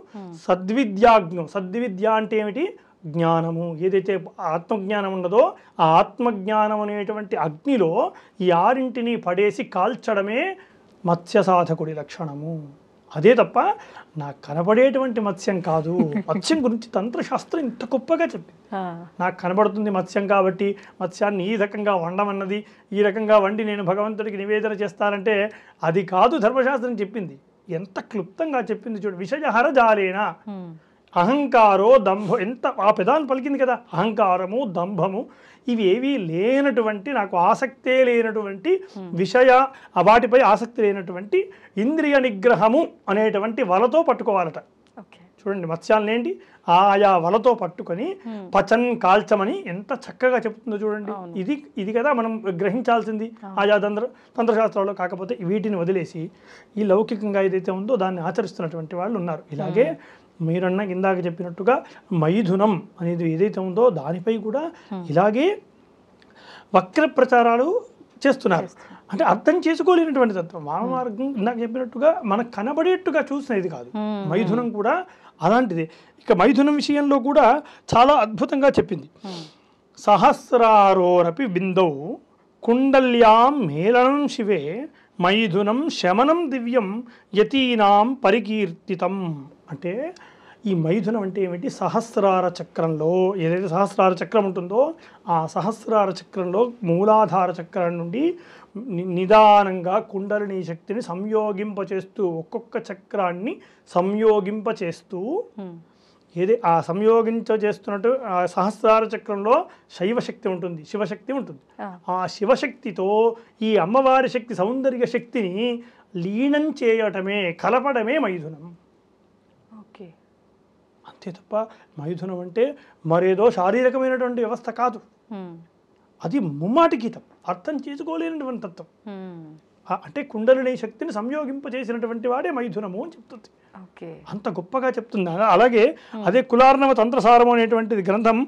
సద్విద్యాజ్ఞం. సద్విద్య అంటే ఏమిటి? జ్ఞానము. ఏదైతే ఆత్మజ్ఞానం ఉన్నదో ఆ ఆత్మజ్ఞానం అనేటువంటి అగ్నిలో ఈ 6 పడేసి కాల్చడమే మత్స్య సాధకుడి లక్షణము. అదే తప్ప నాకు కనబడేటువంటి మత్స్యం కాదు. మత్స్యం గురించి తంత్రశాస్త్రం ఇంత గొప్పగా చెప్పింది. నాకు కనబడుతుంది మత్స్యం కాబట్టి మత్స్యాన్ని ఈ రకంగా వండమన్నది, ఈ రకంగా వండి నేను భగవంతుడికి నివేదన చేస్తానంటే అది కాదు ధర్మశాస్త్రం చెప్పింది. ఎంత క్లుప్తంగా చెప్పింది చూడు. విషయహర జాలేనా అహంకారో దంభం, ఎంత ఆ పెదాన్ని పలికింది కదా. అహంకారము, దంభము ఇవి ఏవీ లేనటువంటి, నాకు ఆసక్తే లేనటువంటి వాటిపై ఆసక్తి లేనటువంటి ఇంద్రియ నిగ్రహము అనేటువంటి వలతో పట్టుకోవాలట. చూడండి మత్స్యాలను ఏంటి ఆయా వలతో పట్టుకొని పచన్ కాల్చమని ఎంత చక్కగా చెప్తుందో చూడండి. ఇది కదా మనం గ్రహించాల్సింది ఆయా తంత్రశాస్త్రాల్లో. కాకపోతే వీటిని వదిలేసి ఈ లౌకికంగా ఏదైతే ఉందో దాన్ని ఆచరిస్తున్నటువంటి వాళ్ళు ఉన్నారు. ఇలాగే మీరన్నా ఇందాక చెప్పినట్టుగా మైథునం అనేది ఏదైతే ఉందో దానిపై కూడా ఇలాగే వక్ర ప్రచారాలు చేస్తున్నారు. అంటే అర్థం చేసుకోలేనటువంటి తత్వం. వామమార్గం ఇందాక చెప్పినట్టుగా మనకు కనబడేట్టుగా చూసినది కాదు. మైథునం కూడా అలాంటిది. ఇక మైథునం విషయంలో కూడా చాలా అద్భుతంగా చెప్పింది. సహస్రారోరపి బిందౌ కుండల్యాం మేళనం శివే మైథునం శమనం దివ్యం యతీనాం పరికీర్తితం. అంటే ఈ మైథునం అంటే ఏమిటి? సహస్రార చక్రంలో ఏదైతే సహస్రార చక్రం ఉంటుందో ఆ సహస్రార చక్రంలో మూలాధార చక్రం నుండి నిదానంగా కుండలిని శక్తిని సంయోగింపచేస్తూ ఒక్కొక్క చక్రాన్ని సంయోగింపచేస్తూ ఆ సంయోగించేస్తున్నట్టు ఆ సహస్రార చక్రంలో శైవశక్తి ఉంటుంది, శివశక్తి ఉంటుంది. ఆ శివశక్తితో ఈ అమ్మవారి శక్తి సౌందర్య శక్తిని లీనం చేయటమే, కలపడమే మైథునం. అంతే తప్ప మైథునం అంటే మరేదో శారీరకమైనటువంటి వ్యవస్థ కాదు. అది ముమ్మాటికి తప్ప అర్థం చేసుకోలేనటువంటి తత్వం. అంటే కుండలిని శక్తిని సంయోగింపజేసినటువంటి వాడే మైథునము అని చెప్తుంది. అంత గొప్పగా చెప్తుంది. అలాగే అదే కులార్ణవ తంత్రసారము అనేటువంటిది గ్రంథం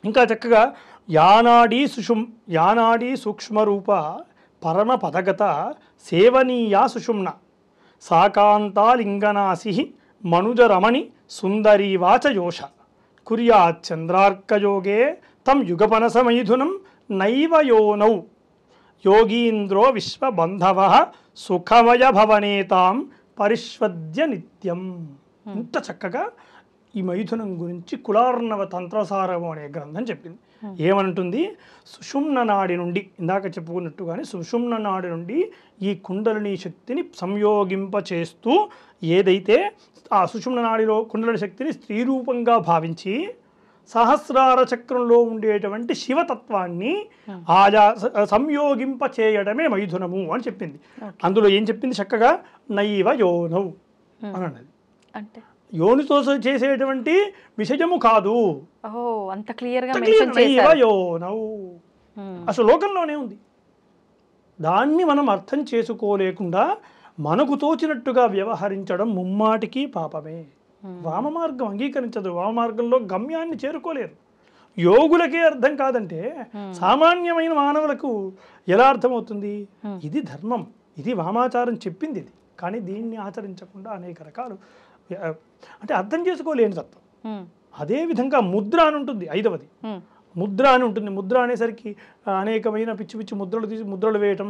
ఇంకా చక్కగా యానాడీ సూక్ష్మరూప పరమ పదగత సేవనీయా సుషుమ్న సాకాంతాలింగనాసి మనుజరమణి సుందరీవాచ యోష కుర్యాచంద్రార్కయోగే తం యుగపనసమైథునం నైవ యోనౌ యోగీంద్రో విశ్వబంధవ సుఖమయ భవనేతాం పరిష్వద్య నిత్యం. ఇంత చక్కగా ఈ మైథునం గురించి కులార్ణవ తంత్రసారము అనే గ్రంథం చెప్పింది. ఏమంటుంది? సుషుమ్న నాడి నుండి ఇందాక చెప్పుకున్నట్టుగానే సుషుమ్న నాడి నుండి ఈ కుండలిని శక్తిని సంయోగింపచేస్తూ ఏదైతే ఆ సుషుమ్న నాడిలో కుండలిని శక్తిని స్త్రీరూపంగా భావించి సహస్రార చక్రంలో ఉండేటువంటి శివతత్వాన్ని ఆయా సంయోగింప చేయడమే మైథునము అని చెప్పింది. అందులో ఏం చెప్పింది చక్కగా? నైవ యోనౌ అని అన్నది. అంటే యోనితో చేసేటువంటి విషయము కాదు. అంత క్లియర్గా నైవ యోనౌ అసలు లోకంలోనే ఉంది. దాన్ని మనం అర్థం చేసుకోలేకుండా మనకు తోచినట్టుగా వ్యవహరించడం ముమ్మాటికి పాపమే. వామ మార్గం అంగీకరించదు. వామ మార్గంలో గమ్యాన్ని చేరుకోలేరు. యోగులకే అర్థం కాదంటే సామాన్యమైన మానవులకు ఎలా అర్థమవుతుంది? ఇది ధర్మం, ఇది వామాచారం చెప్పింది ఇది, కానీ దీన్ని ఆచరించకుండా అనేక రకాలు అంటే అర్థం చేసుకోలేని తత్వం. అదేవిధంగా ముద్ర అని ఉంటుంది, 5వది ముద్ర అని ఉంటుంది. ముద్ర అనేసరికి అనేకమైన పిచ్చి పిచ్చి ముద్రలు తీసి ముద్రలు వేయటం,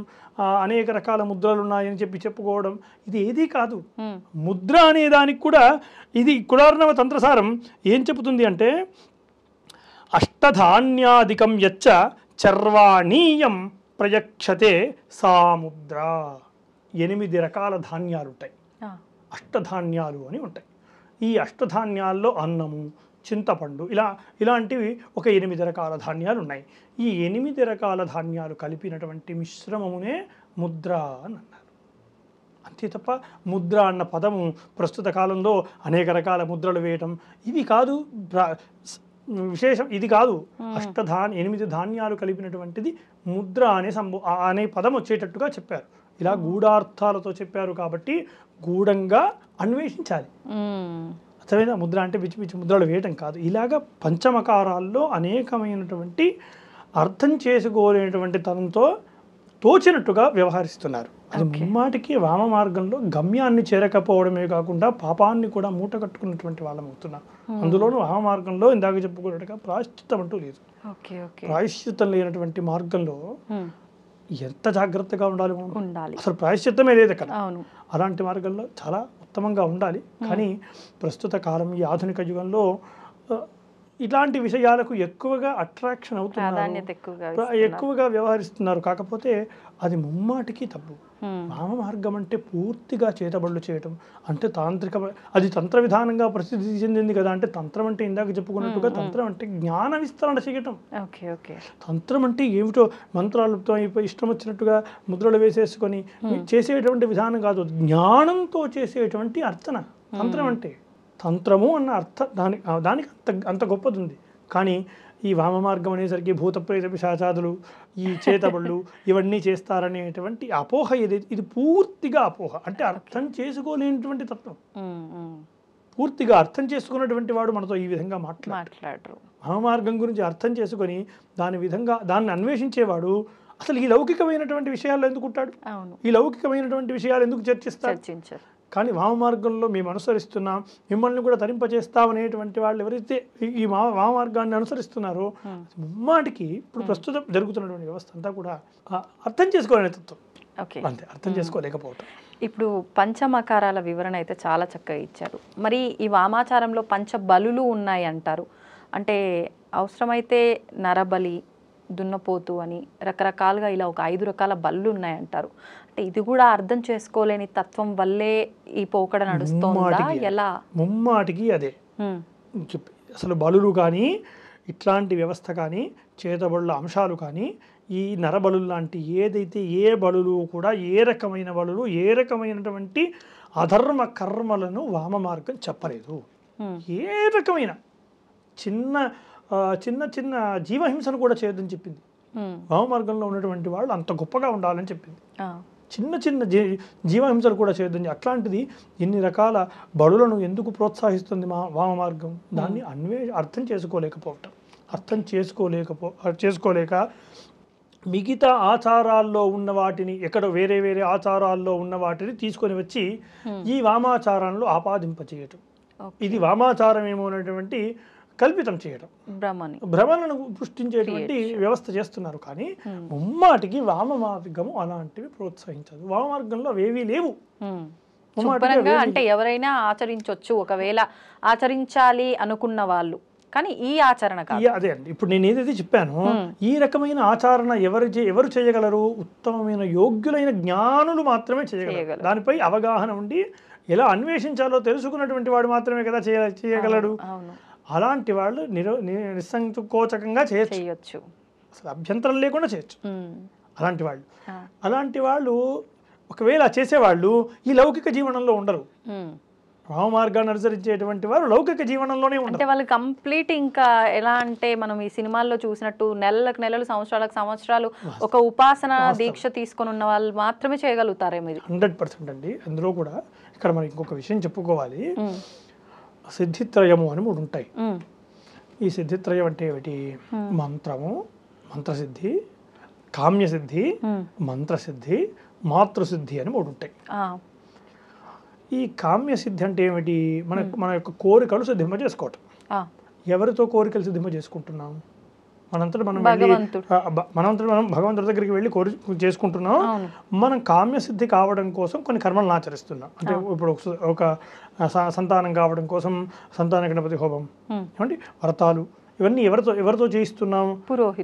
అనేక రకాల ముద్రలు ఉన్నాయని చెప్పుకోవడం, ఇది ఏదీ కాదు. ముద్ర అనే దానికి కూడా ఇది కులార్ణవ తంత్రసారం ఏం చెబుతుంది అంటే, అష్టధాన్యాదికం యచ్చ చర్వాణీయం ప్రయక్షతే సా ముద్ర. 8 రకాల ధాన్యాలు ఉంటాయి, అష్టధాన్యాలు అని ఉంటాయి. ఈ అష్టధాన్యాల్లో అన్నము, చింతపండు, ఇలాంటివి ఒక 8 రకాల ధాన్యాలు ఉన్నాయి. ఈ 8 రకాల ధాన్యాలు కలిపినటువంటి మిశ్రమమునే ముద్ర అని అన్నారు. అంతే తప్ప ముద్ర అన్న పదము ప్రస్తుత కాలంలో అనేక రకాల ముద్రలు వేయటం ఇవి కాదు విశేషం, ఇది కాదు. 8 ధాన్యాలు కలిపినటువంటిది ముద్ర అనే పదం వచ్చేటట్టుగా చెప్పారు. ఇలా గూఢార్థాలతో చెప్పారు కాబట్టి గూఢంగా అన్వేషించాలి. అర్థమైనా? ముద్ర అంటే పిచ్చి పిచ్చి ముద్రలు వేయటం కాదు. ఇలాగ పంచమకారాల్లో అనేకమైనటువంటి అర్థం చేసుకోలేనటువంటి తనంతో తోచినట్టుగా వ్యవహరిస్తున్నారు. అది ముమ్మాటికి వామ మార్గంలో గమ్యాన్ని చేరకపోవడమే కాకుండా పాపాన్ని కూడా మూట కట్టుకున్నటువంటి వాళ్ళం అవుతున్నాం. అందులోనూ వామ మార్గంలో ఇందాక చెప్పుకున్నట్టుగా ప్రాయశ్చిత్తం అంటూ లేదు. ప్రాయశ్చిత్తం లేనటువంటి మార్గంలో ఎంత జాగ్రత్తగా ఉండాలి మనం. అసలు ప్రాయశ్చిత్తమే లేదు అక్కడ. అలాంటి మార్గంలో చాలా ఉత్తమంగా ఉండాలి. కానీ ప్రస్తుత కాలం, ఈ ఆధునిక యుగంలో ఇలాంటి విషయాలకు ఎక్కువగా అట్రాక్షన్ అవుతున్నారు, ఎక్కువగా వ్యవహరిస్తున్నారు. కాకపోతే అది ముమ్మాటికి తప్పు. వామ మార్గం అంటే పూర్తిగా చేతబడులు చేయటం అంటే అది తంత్ర విధానంగా ప్రసిద్ధి చెందింది కదా. అంటే తంత్రం అంటే ఇందాక చెప్పుకున్నట్టుగా తంత్రం అంటే జ్ఞాన విస్తరణ చేయటం. తంత్రం అంటే ఏమిటో మంత్రాలతో ఇష్టం వచ్చినట్టుగా ముద్రలు వేసేసుకొని చేసేటువంటి విధానం కాదు, జ్ఞానంతో చేసేటువంటి అర్చన తంత్రం అంటే. తంత్రము అన్న దానికి అంత గొప్పది ఉంది. కానీ ఈ వామ మార్గం అనేసరికి భూత ప్రేత పిశాచాదులు, ఈ చేతబళ్ళు ఇవన్నీ చేస్తారనేటువంటి అపోహ ఇది పూర్తిగా అపోహ. అంటే అర్థం చేసుకోలేనటువంటి తత్వం. పూర్తిగా అర్థం చేసుకున్నటువంటి వాడు మనతో ఈ విధంగా మాట్లాడరు. వామ మార్గం గురించి అర్థం చేసుకొని దాన్ని అన్వేషించేవాడు అసలు ఈ లౌకికమైనటువంటి విషయాల్లో ఎందుకు ఉంటాడు? ఈ లౌకికమైనటువంటి విషయాలు ఎందుకు చర్చిస్తారు? కానీ వామ మార్గంలో మేము అనుసరిస్తున్నాం, మిమ్మల్ని కూడా తరింపజేస్తామనేటువంటి వాళ్ళు ఎవరైతే ఈ వామ మార్గాన్ని అనుసరిస్తున్నారో ముమ్మాటికి ఇప్పుడు ప్రస్తుతం జరుగుతున్నటువంటి వ్యవస్థ అంతా కూడా అర్థం చేసుకోలేని తత్వం. అంతే, అర్థం చేసుకోలేకపోవటం. ఇప్పుడు పంచమకారాల వివరణ అయితే చాలా చక్కగా ఇచ్చారు. మరి ఈ వామాచారంలో పంచబలులు ఉన్నాయి అంటారు. అంటే అవసరమైతే నరబలి, దున్నపోతు అని రకరకాలుగా ఇలా ఒక 5 రకాల బళ్ళు ఉన్నాయంటారు. అంటే ఇది కూడా అర్థం చేసుకోలేని తత్వం వల్లే ఈ పోకడ నడుస్తోందా? ఎలా? ముమ్మాటికి అదే. అసలు బలులు కానీ ఇట్లాంటి వ్యవస్థ కానీ చేతబడుల అంశాలు కానీ ఈ నరబలు లాంటి ఏదైతే ఏ బలులు కూడా ఏ రకమైన బలులు ఏ రకమైనటువంటి అధర్మ కర్మలను వామ మార్గం చెప్పలేదు. ఏ రకమైన చిన్న చిన్న జీవహింసను కూడా చేయొద్దని చెప్పింది. వామ మార్గంలో ఉన్నటువంటి వాళ్ళు అంత గొప్పగా ఉండాలని చెప్పింది. చిన్న చిన్న జీవహింసలు కూడా చేయొద్దని. అట్లాంటిది ఇన్ని రకాల బడులను ఎందుకు ప్రోత్సహిస్తుంది వామ మార్గం? దాన్ని అర్థం చేసుకోలేకపోవటం. అర్థం చేసుకోలేక మిగతా ఆచారాల్లో ఉన్న వాటిని వేరే వేరే ఆచారాల్లో ఉన్న వాటిని తీసుకొని వచ్చి ఈ వామాచారంలో ఆపాదింపచేయటం, ఇది వామాచారం ఏమో అనేటువంటి కల్పితం చేయడం, భ్రమలను సృష్టించేటువంటి వ్యవస్థ చేస్తున్నారు. కానీ ముమ్మాటికి వామ మార్గము అలాంటివి ప్రోత్సహించదు. వామ మార్గంలో అవేవీ లేవు. అంటే ఎవరైనా ఆచరించవచ్చు ఒకవేళ ఆచరించాలి అనుకున్న వాళ్ళు, కానీ ఈ ఆచరణ అదే అండి. ఇప్పుడు నేను ఏదైతే చెప్పాను, ఈ రకమైన ఆచరణ ఎవరు చేయగలరు? ఉత్తమమైన యోగ్యులైన జ్ఞానులు మాత్రమే చేయగలరు. దానిపై అవగాహన ఉండి ఎలా అన్వేషించాలో తెలుసుకున్నటువంటి వాడు మాత్రమే కదా చేయగలడు. అలాంటి వాళ్ళు నిస్సంకోచకంగా చేయొచ్చు, అసలు అభ్యంతరం లేకుండా చేయొచ్చు. అలాంటి వాళ్ళు ఒకవేళ చేసేవాళ్ళు ఈ లౌకిక జీవనంలో ఉండరు. వామ మార్గాన్ని అనుసరించేటువంటి వారు లౌకిక జీవనంలోనే అంటే ఉంటారు. వాళ్ళు కంప్లీట్ ఇంకా ఎలా అంటే మనం ఈ సినిమాల్లో చూసినట్టు నెలలకు నెలలు సంవత్సరాలకు సంవత్సరాలు ఒక ఉపాసన దీక్ష తీసుకొని ఉన్న వాళ్ళు మాత్రమే చేయగలుగుతారేమో ఇది. 100% అండి. అందులో కూడా ఇక్కడ మనకి ఇంకొక విషయం చెప్పుకోవాలి. సిద్ధిత్రయము అని 3 ఉంటాయి. ఈ సిద్ధిత్రయం అంటే ఏమిటి? మంత్రము, మంత్రసిద్ధి, కామ్యసిద్ధి, మంత్రసిద్ధి, మాతృసిద్ధి అని 3 ఉంటాయి. ఈ కామ్యసిద్ధి అంటే ఏమిటి? మన యొక్క కోరికలు సిద్ధింప చేసుకోవటం. ఎవరితో కోరికలు సిద్ధింప చేసుకుంటున్నాం? మనంతట మనం భగవంతుడి దగ్గరికి వెళ్ళి చేసుకుంటున్నాం. మనం కామ్యసిద్ధి కావడం కోసం కొన్ని కర్మలను ఆచరిస్తున్నాం. అంటే ఇప్పుడు ఒక సంతానం కావడం కోసం సంతాన గణపతి హోమం, ఏమంటే వ్రతాలు, ఇవన్నీ ఎవరితో చేయిస్తున్నాం?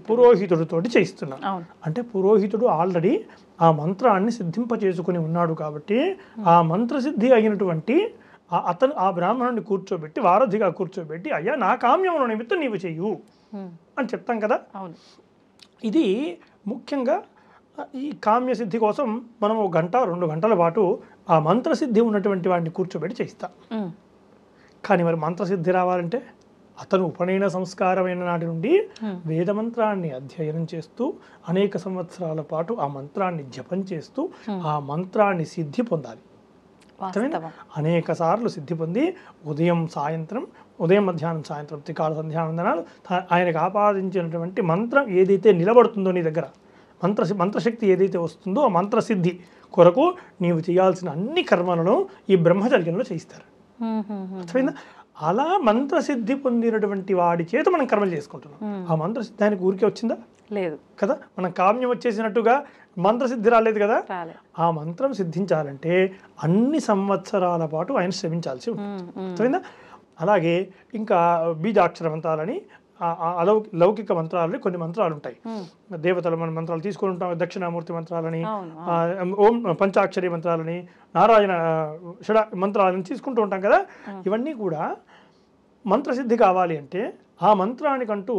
పురోహితుడితో చేయిస్తున్నాం. అంటే పురోహితుడు ఆల్రెడీ ఆ మంత్రాన్ని సిద్ధింప చేసుకుని ఉన్నాడు కాబట్టి ఆ మంత్రసిద్ధి అయినటువంటి ఆ బ్రాహ్మణుడిని కూర్చోబెట్టి, వారధిగా కూర్చోబెట్టి, అయ్యా నా కామ్యముల నిమిత్తం నీవు చెయ్యు అని చెప్తాం కదా. ఇది ముఖ్యంగా ఈ కామ్యసిద్ధి కోసం మనం 1 గంట 2 గంటల పాటు ఆ మంత్రసిద్ధి ఉన్నటువంటి వాడిని కూర్చోబెట్టి చేయిస్తాం. కానీ మరి మంత్రసిద్ధి రావాలంటే అతను ఉపనయన సంస్కారమైన నాటి నుండి వేదమంత్రాన్ని అధ్యయనం చేస్తూ అనేక సంవత్సరాల పాటు ఆ మంత్రాన్ని జపం చేస్తూ ఆ మంత్రాన్ని సిద్ధి పొందాలి. అనేక సార్లు సిద్ధి పొంది ఉదయం మధ్యాహ్నం సాయంత్రం త్రికాల సంధ్యావందనాలు ఆయనకు ఆపాదించినటువంటి మంత్రం ఏదైతే నిలబడుతుందో నీ దగ్గర, మంత్రశక్తి ఏదైతే వస్తుందో ఆ మంత్రసిద్ధి కొరకు నీవు చేయాల్సిన అన్ని కర్మలను ఈ బ్రహ్మచర్యంలో చేయిస్తారు. అర్థమైందా? అలా మంత్రసిద్ధి పొందినటువంటి వాడి చేత మనం కర్మలు చేసుకుంటున్నాం. ఆ మంత్రసిద్ధి ఆయనకు ఊరికే వచ్చిందా? లేదు కదా. మనం కామ్యం వచ్చేసినట్టుగా మంత్రసిద్ధి రాలేదు కదా. ఆ మంత్రం సిద్ధించాలంటే అన్ని సంవత్సరాల పాటు ఆయన శ్రమించాల్సి ఉంటుంది. అలాగే ఇంకా బీజాక్షర మంత్రాలని, లౌకిక మంత్రాలని కొన్ని మంత్రాలు ఉంటాయి. దేవతల మన మంత్రాలు తీసుకుని ఉంటాం. దక్షిణామూర్తి మంత్రాలని, ఓం పంచాక్షరి మంత్రాలని, నారాయణ షడ మంత్రాలని తీసుకుంటూ ఉంటాం కదా. ఇవన్నీ కూడా మంత్రసిద్ధి కావాలి అంటే ఆ మంత్రానికంటూ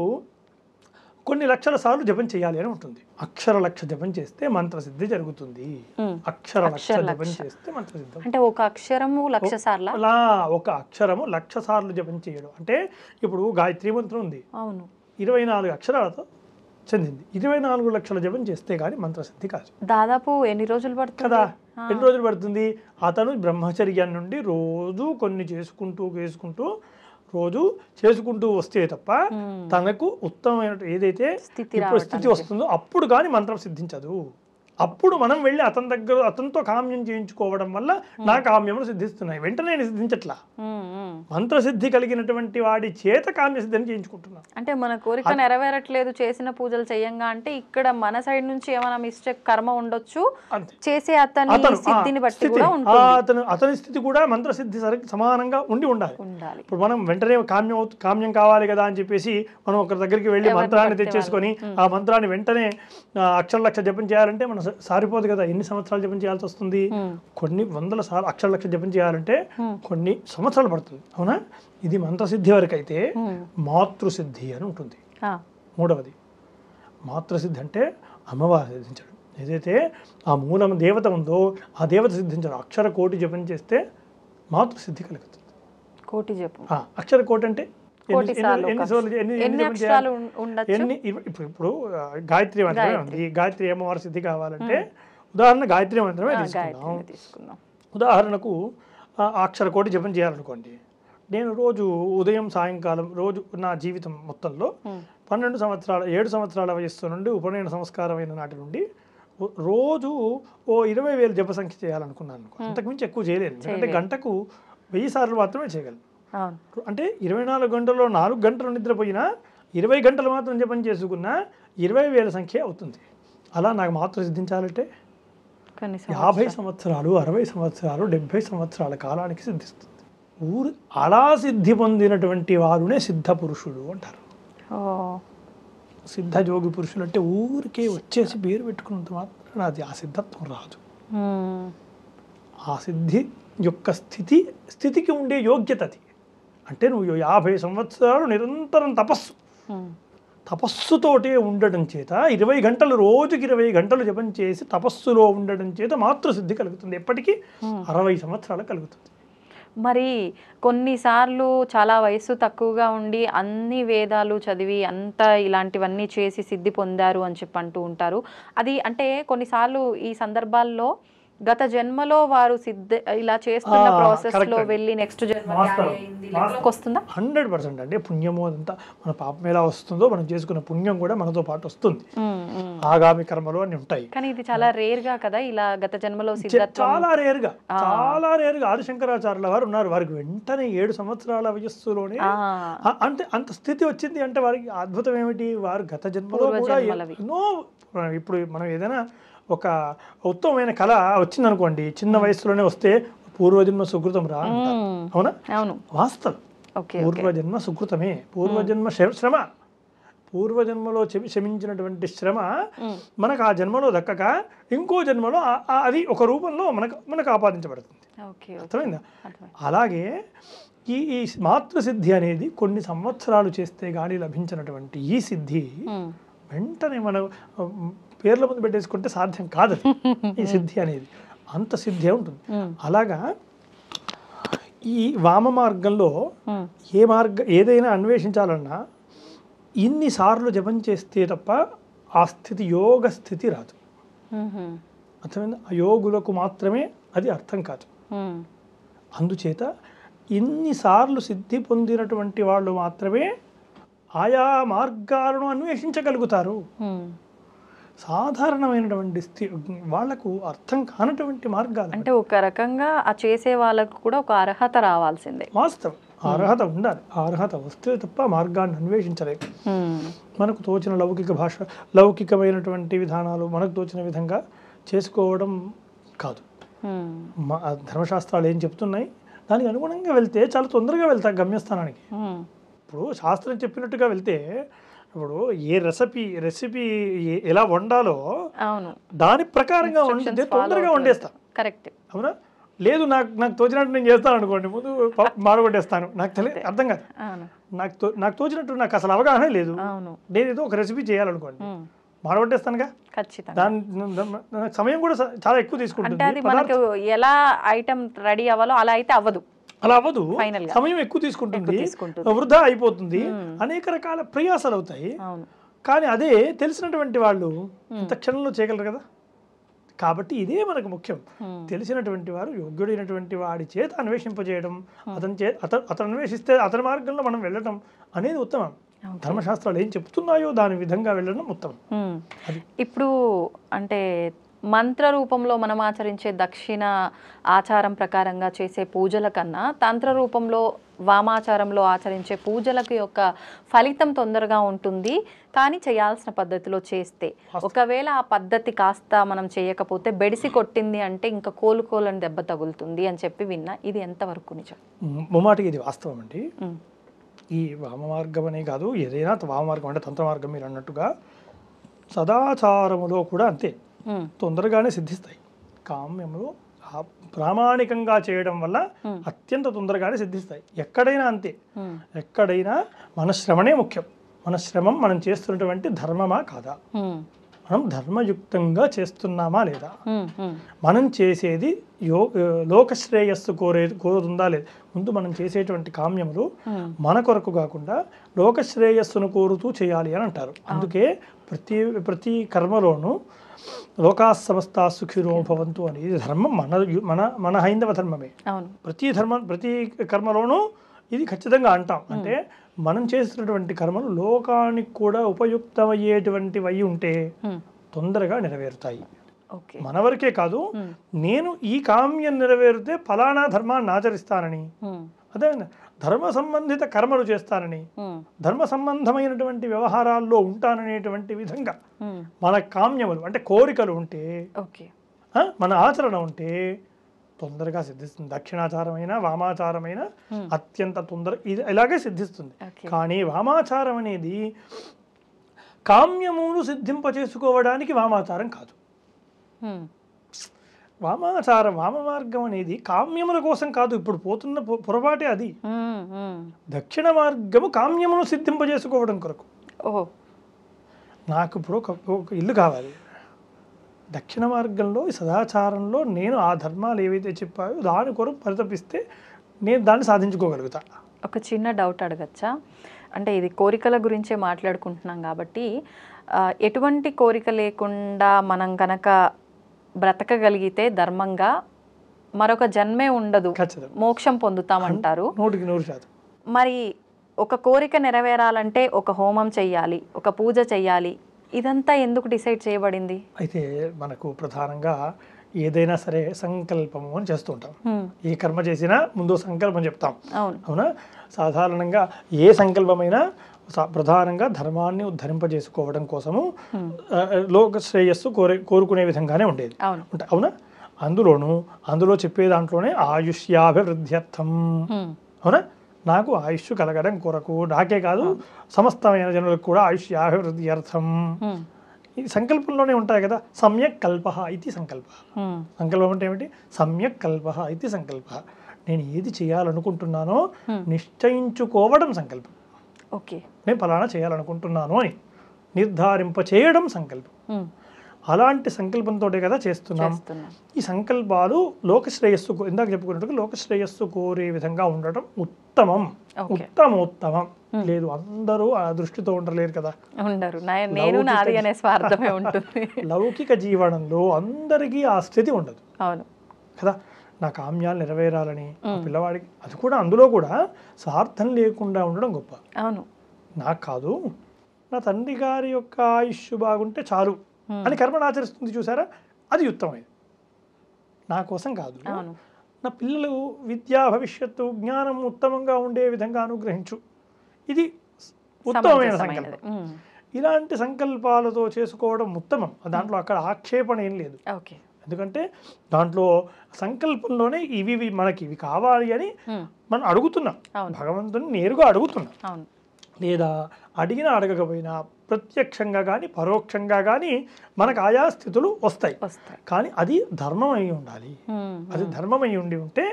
కొన్ని లక్షల సార్లు జపం చేయాలి అని ఉంటుంది. అక్షర లక్ష జపం చేస్తే మంత్రసిద్ధి జరుగుతుంది. అక్షర లక్ష జపం చేస్తే మంత్రసిద్ధి. అంటే ఒక అక్షరము 1,00,000 సార్లు, అలా ఒక అక్షరము 1,00,000 సార్లు జపం చేయడం. అంటే ఇప్పుడు గాయత్రి మంత్రం ఉంది, 24 అక్షరాలతో చెందింది. 24 లక్షల జపం చేస్తే కానీ మంత్రసిద్ధి కాదు. దాదాపు ఎన్ని రోజులు పడుతుంది కదా? ఎన్ని రోజులు పడుతుంది? అతను బ్రహ్మచర్యం నుండి రోజు కొన్ని చేసుకుంటూ వస్తే తప్ప తనకు ఉత్తమమైన ఏదైతే స్థితి వస్తుందో అప్పుడు కానీ మంత్రం సిద్ధించదు. అప్పుడు మనం వెళ్ళి అతనితో కామ్యం చేయించుకోవడం వల్ల నా కామ్యములు సిద్ధిస్తున్నాయి. వెంటనే సిద్ధించట్లా. మంత్రసిద్ధి కలిగినటువంటి వాడి చేత కామ్యసిద్ధిని చేయించుకుంటున్నాం. అంటే మన కోరిక నెరవేరట్లేదు చేసిన పూజలు చేయంగా అంటే ఇక్కడ మన సైడ్ నుంచి ఏమైనా మిస్టేక్ కర్మ ఉండొచ్చు. చేసే అతని స్థితిని బట్టి కూడా ఉంటుంది. అతని స్థితి కూడా మంత్రసిద్ధి సమానంగా ఉండాలి. ఇప్పుడు మనం వెంటనే కామ్యం కావాలి కదా అని చెప్పేసి మనం ఒకరి దగ్గరికి వెళ్ళి మంత్రాన్ని తెచ్చేసుకొని ఆ మంత్రాన్ని వెంటనే అక్షర లక్ష జపం చేయాలంటే మనం సారిపోదు కదా. ఎన్ని సంవత్సరాలు జపం చేయాల్సి వస్తుంది? కొన్ని 100 సార్లు అక్షర లక్ష జపం చేయాలంటే కొన్ని సంవత్సరాలు పడుతుంది. అవునా? ఇది మంత్రసిద్ధి వరకు అయితే మాతృసిద్ధి అని ఉంటుంది. 3వది మాతృసిద్ధి అంటే అమ్మవారు సిద్ధించడం. ఏదైతే ఆ మూలం దేవత ఉందో ఆ దేవత సిద్ధించడం. అక్షర కోటి జపం చేస్తే మాతృసిద్ధి కలుగుతుంది. కోటి జపం, అక్షర కోటి అంటే ఇప్పుడు గాయత్రి మంత్రమే ఉంది. గాయత్రి అమ్మవారి సిద్ధి కావాలంటే ఉదాహరణ గాయత్రి మంత్రమే తీసుకుందాం. ఉదాహరణకు అక్షర కోటి జపం చేయాలనుకోండి. నేను రోజు ఉదయం సాయంకాలం రోజు నా జీవితం మొత్తంలో 7 సంవత్సరాల వయస్సు నుండి ఉపనయన సంస్కారమైన నాటి నుండి రోజు 20,000 జప సంఖ్య చేయాలనుకున్నాను. అంతకుమించి ఎక్కువ చేయలేను. ఎందుకంటే గంటకు 1000 సార్లు మాత్రమే చేయగలను. అంటే 24 గంటల్లో 4 గంటలు నిద్రపోయినా 20 గంటలు మాత్రం జపం చేసుకున్నా 20,000 సంఖ్య అవుతుంది. అలా నాకు మాత్రం సిద్ధించాలంటే 50 సంవత్సరాలు 60 సంవత్సరాలు 70 సంవత్సరాల కాలానికి సిద్ధిస్తుంది. అలా సిద్ధి పొందినటువంటి వారునే సిద్ధ పురుషుడు అంటారు. సిద్ధ యోగి పురుషులు అంటే ఊరికే వచ్చేసి పేరు పెట్టుకున్నంత మాత్రం అది ఆ సిద్ధత్వం రాదు. ఆ సిద్ధి యొక్క స్థితికి ఉండే యోగ్యత అది. అంటే నువ్వు 50 సంవత్సరాలు నిరంతరం తపస్సుతోటే ఉండడం చేత 20 గంటలు రోజుకి 20 గంటలు జపం చేసి తపస్సులో ఉండడం చేత మాతృసిద్ధి కలుగుతుంది. ఎప్పటికీ 60 సంవత్సరాలు కలుగుతుంది. మరి కొన్నిసార్లు చాలా వయసు తక్కువగా ఉండి అన్ని వేదాలు చదివి అంత ఇలాంటివన్నీ చేసి సిద్ధి పొందారు అని చెప్పి అంటూ ఉంటారు. అది అంటే కొన్నిసార్లు ఈ సందర్భాల్లో గత జన్మలో వారు ఇలా చేస్తున్న ప్రాసెస్ లో వెళ్ళి నెక్స్ట్ జన్మ వస్తుందా? 100% అండి. పుణ్యము అంతా మన పాపం ఎలా వస్తుందో మనం చేసుకున్న పుణ్యం కూడా మనతో పాటు వస్తుంది. ఆగామి కర్మలు అని ఉంటాయి. కానీ ఇది చాలా రేర్ గా కదా ఇలా గత జన్మలో చాలా రేర్ గా ఆదిశంకరాచార్యుల వారు ఉన్నారు. వారికి వెంటనే 7 సంవత్సరాల వయస్సులోనే అంటే అంత స్థితి వచ్చింది. అంటే వారికి అద్భుతం ఏమిటి, వారు గత జన్మలో కూడా ఎన్నో, ఇప్పుడు మనం ఏదైనా ఒక ఉత్తమమైన కళ వచ్చింది అనుకోండి, చిన్న వయసులోనే వస్తే పూర్వజన్మ సుకృతం రా అంటారు. అవునా? అవును, వాస్తవం. పూర్వజన్మ సుకృతమే, పూర్వజన్మ శ్రమ, పూర్వజన్మలో క్షమించినటువంటి శ్రమ మనకు ఆ జన్మలో దక్కక ఇంకో జన్మలో అది ఒక రూపంలో మనకు ఆపాదించబడుతుంది. అర్థమైందా? అలాగే ఈ మాతృసిద్ధి అనేది కొన్ని సంవత్సరాలు చేస్తే గానీ లభించినటువంటి ఈ సిద్ధి వెంటనే మనం పేర్ల ముందు పెట్టేసుకుంటే సాధ్యం కాదు. ఈ సిద్ధి అనేది అంత సిద్ధి ఉంటుంది. అలాగా ఈ వామ మార్గంలో ఏదైనా అన్వేషించాలన్నా ఇన్నిసార్లు జపం చేస్తే తప్ప ఆ స్థితి యోగ స్థితి రాదు. అర్థమైంది? ఆ యోగులకు మాత్రమే అది అర్థం కాదు. అందుచేత ఇన్నిసార్లు సిద్ధి పొందినటువంటి వాళ్ళు మాత్రమే ఆయా మార్గాలను అన్వేషించగలుగుతారు. సాధారణమైనటువంటి వాళ్లకు అర్థం కానటువంటి మార్గాలు అంటే ఒక రకంగా ఆ చేసే వాళ్ళకు కూడా ఒక అర్హత రావాల్సిందే. వాస్తవం, అర్హత ఉండాలి. ఆ అర్హత వస్తే తప్ప మార్గాన్ని అన్వేషించలేము. మనకు తోచిన లౌకికమైనటువంటి విధానాలు మనకు తోచిన విధంగా చేసుకోవడం కాదు. ధర్మశాస్త్రాలు ఏం చెప్తున్నాయి దానికి అనుగుణంగా వెళ్తే చాలా తొందరగా వెళ్తాం గమ్యస్థానానికి. ఇప్పుడు శాస్త్రం చెప్పినట్టుగా వెళ్తే, ఇప్పుడు ఏ రెసిపీ ఎలా వండాలో దాని ప్రకారంగా వండితే తొందరగా వండేస్తాం. కరెక్ట్. అవునా? లేదు నాకు తోచినట్టు నేను చేస్తాను అనుకోండి, ముందు మాడగొట్టేస్తాను. నాకు తెలియదు, అర్థం కాదు. నాకు తోచినట్టు నాకు అసలు అవగాహన లేదు. నేను ఏదో ఒక రెసిపీ చేయాలనుకోండి, మాడగొట్టేస్తానుగా. దాని సమయం కూడా చాలా ఎక్కువ తీసుకుంటుంది. ఎలా ఐటమ్ రెడీ అవ్వాలో అలా అయితే అవ్వదు. అలా అవ్వదు, సమయం ఎక్కువ తీసుకుంటుంది, వృధా అయిపోతుంది, అనేక రకాల ప్రయాసాలు అవుతాయి. కానీ అదే తెలిసినటువంటి వాళ్ళు ఇంత క్షణంలో చేయగలరు కదా. కాబట్టి ఇదే మనకు ముఖ్యం. తెలిసినటువంటి వారు యోగ్యుడైనటువంటి వాడి చేత అన్వేషింపజేయడం, అతను అన్వేషిస్తే అతని మార్గంలో మనం వెళ్ళడం అనేది ఉత్తమం. ధర్మశాస్త్రాలు ఏం చెప్తున్నాయో దాని విధంగా వెళ్ళడం ఉత్తమం. ఇప్పుడు అంటే మంత్ర రూపంలో మనం ఆచరించే దక్షిణ ఆచారం ప్రకారంగా చేసే పూజల కన్నా తంత్ర రూపంలో వామాచారంలో ఆచరించే పూజలకు యొక్క ఫలితం తొందరగా ఉంటుంది. కానీ చేయాల్సిన పద్ధతిలో చేస్తే, ఒకవేళ ఆ పద్ధతి కాస్త మనం చేయకపోతే బెడిసి కొట్టింది అంటే ఇంకా కోలుకోలని దెబ్బ తగులుతుంది అని చెప్పి విన్నా. ఇది ఎంతవరకు నిజం? ముమ్మాటికి ఇది వాస్తవం అండి. ఈ వామ మార్గం అనే కాదు, ఏదైనా వామ మార్గం అంటే తంత్ర మార్గం మీరు అన్నట్టుగా సదాచారములో కూడా అంతే, తొందరగానే సిద్ధిస్తాయి. కామ్యములు ప్రామాణికంగా చేయడం వల్ల అత్యంత తొందరగానే సిద్ధిస్తాయి. ఎక్కడైనా అంతే. ఎక్కడైనా మన శ్రమనే ముఖ్యం. మన శ్రమం మనం చేస్తున్నటువంటి ధర్మమా కాదా, మనం ధర్మయుక్తంగా చేస్తున్నామా లేదా, మనం చేసేది లోకశ్రేయస్సు కోరుతుందా లేదా. ముందు మనం చేసేటువంటి కామ్యములు మన కొరకు కాకుండా లోకశ్రేయస్సును కోరుతూ చేయాలి అని అంటారు. అందుకే ప్రతి కర్మలోనూ లోకా సమస్త సుఖినో భవంతు అనేది ధర్మం మన హైందవ ధర్మమే. ప్రతి కర్మలోనూ ఇది ఖచ్చితంగా అంటాం. అంటే మనం చేస్తున్నటువంటి కర్మలు లోకానికి కూడా ఉపయుక్తమయ్యేటువంటివి అయి ఉంటే తొందరగా నెరవేరుతాయి. మన వరకే కాదు, నేను ఈ కామ్యం నెరవేరితే ఫలానా ధర్మాన్ని ఆచరిస్తానని, అదే ధర్మ సంబంధిత కర్మలు చేస్తానని, ధర్మ సంబంధమైనటువంటి వ్యవహారాల్లో ఉంటాననేటువంటి విధంగా మన కామ్యములు అంటే కోరికలు ఉంటే, మన ఆచరణ ఉంటే తొందరగా సిద్ధిస్తుంది. దక్షిణాచారమైన వామాచారమైన అత్యంత ఇది ఇలాగే సిద్ధిస్తుంది. కానీ వామాచారం అనేది కామ్యమును సిద్ధింపచేసుకోవడానికి వామాచారం కాదు. వామ మార్గం అనేది కామ్యముల కోసం కాదు. ఇప్పుడు పోతున్న పొరపాటే అది. దక్షిణ మార్గము కామ్యమును సిద్ధింపజేసుకోవడం కొరకు. నాకు ఇప్పుడు ఒక ఇల్లు కావాలి. దక్షిణ మార్గంలో సదాచారంలో నేను ఆ ధర్మాలు ఏవైతే చెప్పాయో దాని కొరకు పరితపిస్తే నేను దాన్ని సాధించుకోగలుగుతా. ఒక చిన్న డౌట్ అడగచ్చా? అంటే ఇది కోరికల గురించే మాట్లాడుకుంటున్నాం కాబట్టి ఎటువంటి కోరిక లేకుండా మనం కనుక బ్రతకగలిగితే ధర్మంగా మరొక జన్మే ఉండదు, మోక్షం పొందుతామంటారు. 100% మరి ఒక కోరిక నెరవేరాలంటే ఒక హోమం చెయ్యాలి, ఒక పూజ చెయ్యాలి, ఇదంతా ఎందుకు డిసైడ్ చేయబడింది? అయితే మనకు ప్రధానంగా ఏదైనా సరే సంకల్పము అని చేస్తూ ఉంటాం. ఏ కర్మ చేసినా ముందు సంకల్పం చెప్తాం, అవునా? సాధారణంగా ఏ సంకల్పమైనా ప్రధానంగా ధర్మాన్ని ఉద్ధరింపజేసుకోవడం కోసము లోక శ్రేయస్సు కోరుకునే విధంగానే ఉండేది, అవునా? అందులో చెప్పే దాంట్లోనే ఆయుష్యాభివృద్ధ్యర్థం, అవునా? నాకు ఆయుష్ కలగడం కొరకు, నాకే కాదు సమస్తమైన జనులకు కూడా ఆయుష్యాభివృద్ధ్యర్థం ఈ సంకల్పంలోనే ఉంటాయి కదా. సమ్యక్ కల్ప ఇది సంకల్ప. సంకల్పం అంటే ఏమిటి? సమ్యక్ కల్ప ఇది సంకల్ప. నేను ఏది చేయాలనుకుంటున్నానో నిశ్చయించుకోవడం సంకల్పం. ఓకే, నేను ఫలానా చేయాలనుకుంటున్నాను అని నిర్ధారింప చేయడం సంకల్పం. అలాంటి సంకల్పంతో కదా చేస్తున్నాం. ఈ సంకల్పాలు లోకశ్రేయస్సు, ఇందాక చెప్పుకున్నట్టుగా లోకశ్రేయస్సు కోరే విధంగా ఉండటం ఉత్తమం. ఉత్తమోత్తమం లేదు, అందరూ ఆ దృష్టితో ఉండలేరు కదా, ఉండరు. నేను నాది అనే స్వార్థమే ఉంటుంది. లౌకిక జీవనంలో అందరికీ ఆ స్థితి ఉండదు, అవును కదా. నా కామ్యాలు నెరవేరాలని పిల్లవాడికి, అది కూడా అందులో కూడా స్వార్థం లేకుండా ఉండడం గొప్ప. అవును, నాకు కాదు, నా తండ్రి గారి యొక్క ఆయుష్ బాగుంటే చాలు అని కర్మను ఆచరిస్తుంది చూసారా, అది ఉత్తమమైనది. నా కోసం కాదు, నా పిల్లలు విద్యా భవిష్యత్తు జ్ఞానం ఉత్తమంగా ఉండే విధంగా అనుగ్రహించు, ఇది ఉత్తమమైన సంకల్పం. ఇలాంటి సంకల్పాలతో చేసుకోవడం ఉత్తమం. దాంట్లో అక్కడ ఆక్షేపణ ఏం లేదు, ఎందుకంటే దాంట్లో సంకల్పంలోనే ఇవి మనకి ఇవి కావాలి అని మనం అడుగుతున్నాం, భగవంతుని నేరుగా అడుగుతున్నాం. లేదా అడిగినా అడగకపోయినా ప్రత్యక్షంగా కానీ పరోక్షంగా కానీ మనకు ఆయా స్థితులు వస్తాయి. కానీ అది ధర్మం అయి ఉండాలి. అది ధర్మం అయి ఉంటే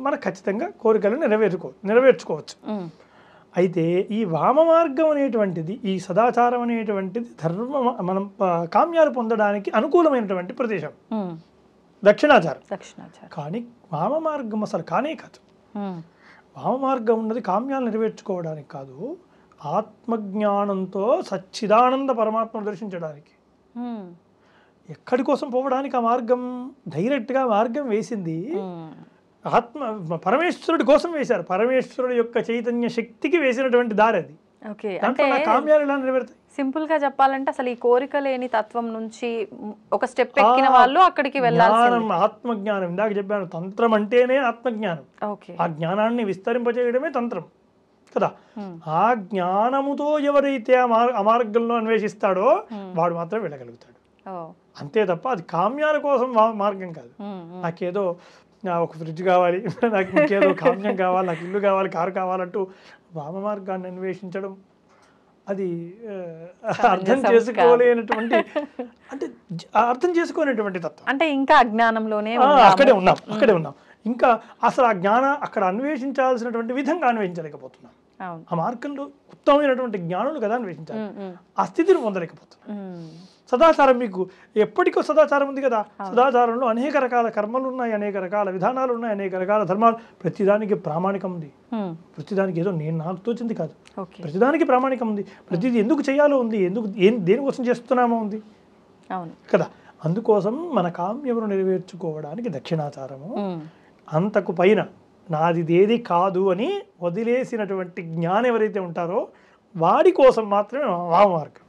మనకు ఖచ్చితంగా కోరికలు నెరవేర్చుకోవచ్చు. అయితే ఈ వామ మార్గం అనేటువంటిది, ఈ సదాచారం అనేటువంటిది మనం కామ్యాలు పొందడానికి అనుకూలమైనటువంటి ప్రదేశం, దక్షిణాచారం. కానీ వామ మార్గం అసలు కానే కాదు. వామ మార్గం ఉన్నది కామ్యాలు నెరవేర్చుకోవడానికి కాదు, ఆత్మజ్ఞానంతో సచ్చిదానంద పరమాత్మను దర్శించడానికి. ఎక్కడి కోసం పోవడానికి ఆ మార్గం? డైరెక్ట్గా మార్గం వేసింది పరమేశ్వరుడి కోసం వేశారు. పరమేశ్వరుడు యొక్క చైతన్య శక్తికి వేసినటువంటి దారి అది. కామ్యాలు ఎలా నెరవేరుతాయి? సింపుల్ గా చెప్పాలంటే అసలు ఈ కోరిక లేని తత్వం నుంచి ఒక స్టెప్ ఎక్కిన వాళ్ళు అక్కడికి వెళ్ళాలి. ఆత్మజ్ఞానం, ఇందాక చెప్పాను, తంత్రం అంటేనే ఆత్మజ్ఞానం. ఆ జ్ఞానాన్ని విస్తరింపజేయడమే తంత్రం కదా. ఆ జ్ఞానముతో ఎవరైతే ఆ మార్గంలో అన్వేషిస్తాడో వాడు మాత్రం వెళ్ళగలుగుతాడు, అంతే తప్ప అది కామ్యాల కోసం మార్గం కాదు. నాకేదో ఒక ఫ్రిడ్జ్ కావాలి, నాకు ఇంకేదో కామ్యం కావాలి, నాకు ఇల్లు కావాలి, కారు కావాలంటూ వామ మార్గాన్ని అన్వేషించడం అది అర్థం చేసుకోలేనటువంటి, అంటే అర్థం చేసుకోలేనటువంటి తత్వం. అంటే ఇంకా అజ్ఞానంలోనే అక్కడే ఉన్నాం. ఇంకా అసలు ఆ అక్కడ అన్వేషించాల్సినటువంటి విధంగా అన్వేషించలేకపోతున్నాం. ఆ మార్గంలో ఉత్తమమైనటువంటి జ్ఞానులు కదా అన్వేషించాలి, ఆ స్థితిని పొందలేకపోతున్నాం. సదాచారం, మీకు ఎప్పటికో సదాచారం ఉంది కదా. సదాచారంలో అనేక రకాల కర్మలు ఉన్నాయి, అనేక రకాల విధానాలు ఉన్నాయి, అనేక రకాల ధర్మాలు. ప్రతిదానికి ప్రామాణికం ఉంది, ప్రతిదానికి ఏదో నాకు తోచింది కాదు, ప్రతిదానికి ప్రామాణికం ఉంది. ప్రతిదీ ఎందుకు చేయాలో ఉంది, దేనికోసం చేస్తున్నామో ఉంది కదా. అందుకోసం మన కామ్యమును నెరవేర్చుకోవడానికి దక్షిణాచారము, అంతకు పైన నాదిదేది కాదు అని వదిలేసినటువంటి జ్ఞానం ఎవరైతే ఉంటారో వాడి కోసం మాత్రమే వామ మార్గం.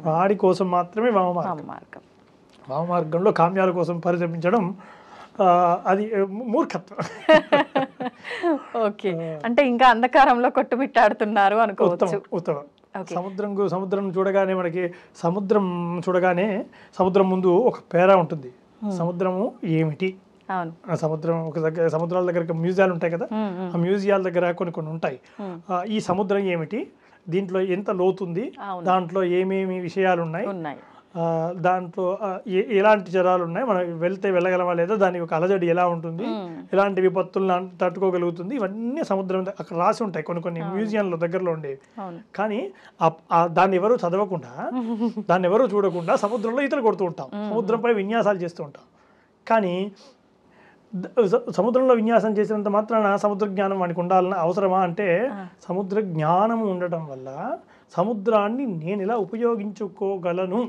వాడి కోసం మాత్రమే వామ మార్గం. వామ మార్గంలో కామ్యాల కోసం పరిశ్రమించడం అది మూర్ఖత్వం. ఓకే, అంటే ఇంకా అంధకారంలో కొట్టుమిట్టాడుతున్నారు అనుకోవచ్చు. ఉత్తమం. సముద్రం చూడగానే మనకి సముద్రం ముందు ఒక పేరా ఉంటుంది. సముద్రము ఏమిటి? సముద్రం ఒక దగ్గర, సముద్రాల దగ్గర మ్యూజియాలు ఉంటాయి కదా, ఆ మ్యూజియాల దగ్గర కొన్ని ఉంటాయి. ఈ సముద్రం ఏమిటి, దీంట్లో ఎంత లోతుంది, దాంట్లో ఏమేమి విషయాలు ఉన్నాయి, దాంట్లో ఎలాంటి జరాలు ఉన్నాయి, మనం వెళ్ళగలమా లేదా, దాని యొక్క అలజడి ఎలా ఉంటుంది, ఎలాంటి విపత్తులను తట్టుకోగలుగుతుంది, ఇవన్నీ సముద్రం అక్కడ రాసి ఉంటాయి కొన్ని మ్యూజియంలో దగ్గరలో ఉండేవి. కానీ దాన్ని ఎవరు చదవకుండా, దాన్ని ఎవరు చూడకుండా సముద్రంలో ఈతలు కొడుతూ ఉంటాం, సముద్రంపై విన్యాసాలు చేస్తూ ఉంటాం. కానీ సముద్రంలో విన్యాసం చేసినంత మాత్రాన సముద్ర జ్ఞానం వానికి ఉండాలన్న అవసరమా అంటే సముద్ర జ్ఞానం ఉండటం వల్ల సముద్రాన్ని నేను ఎలా ఉపయోగించుకోగలను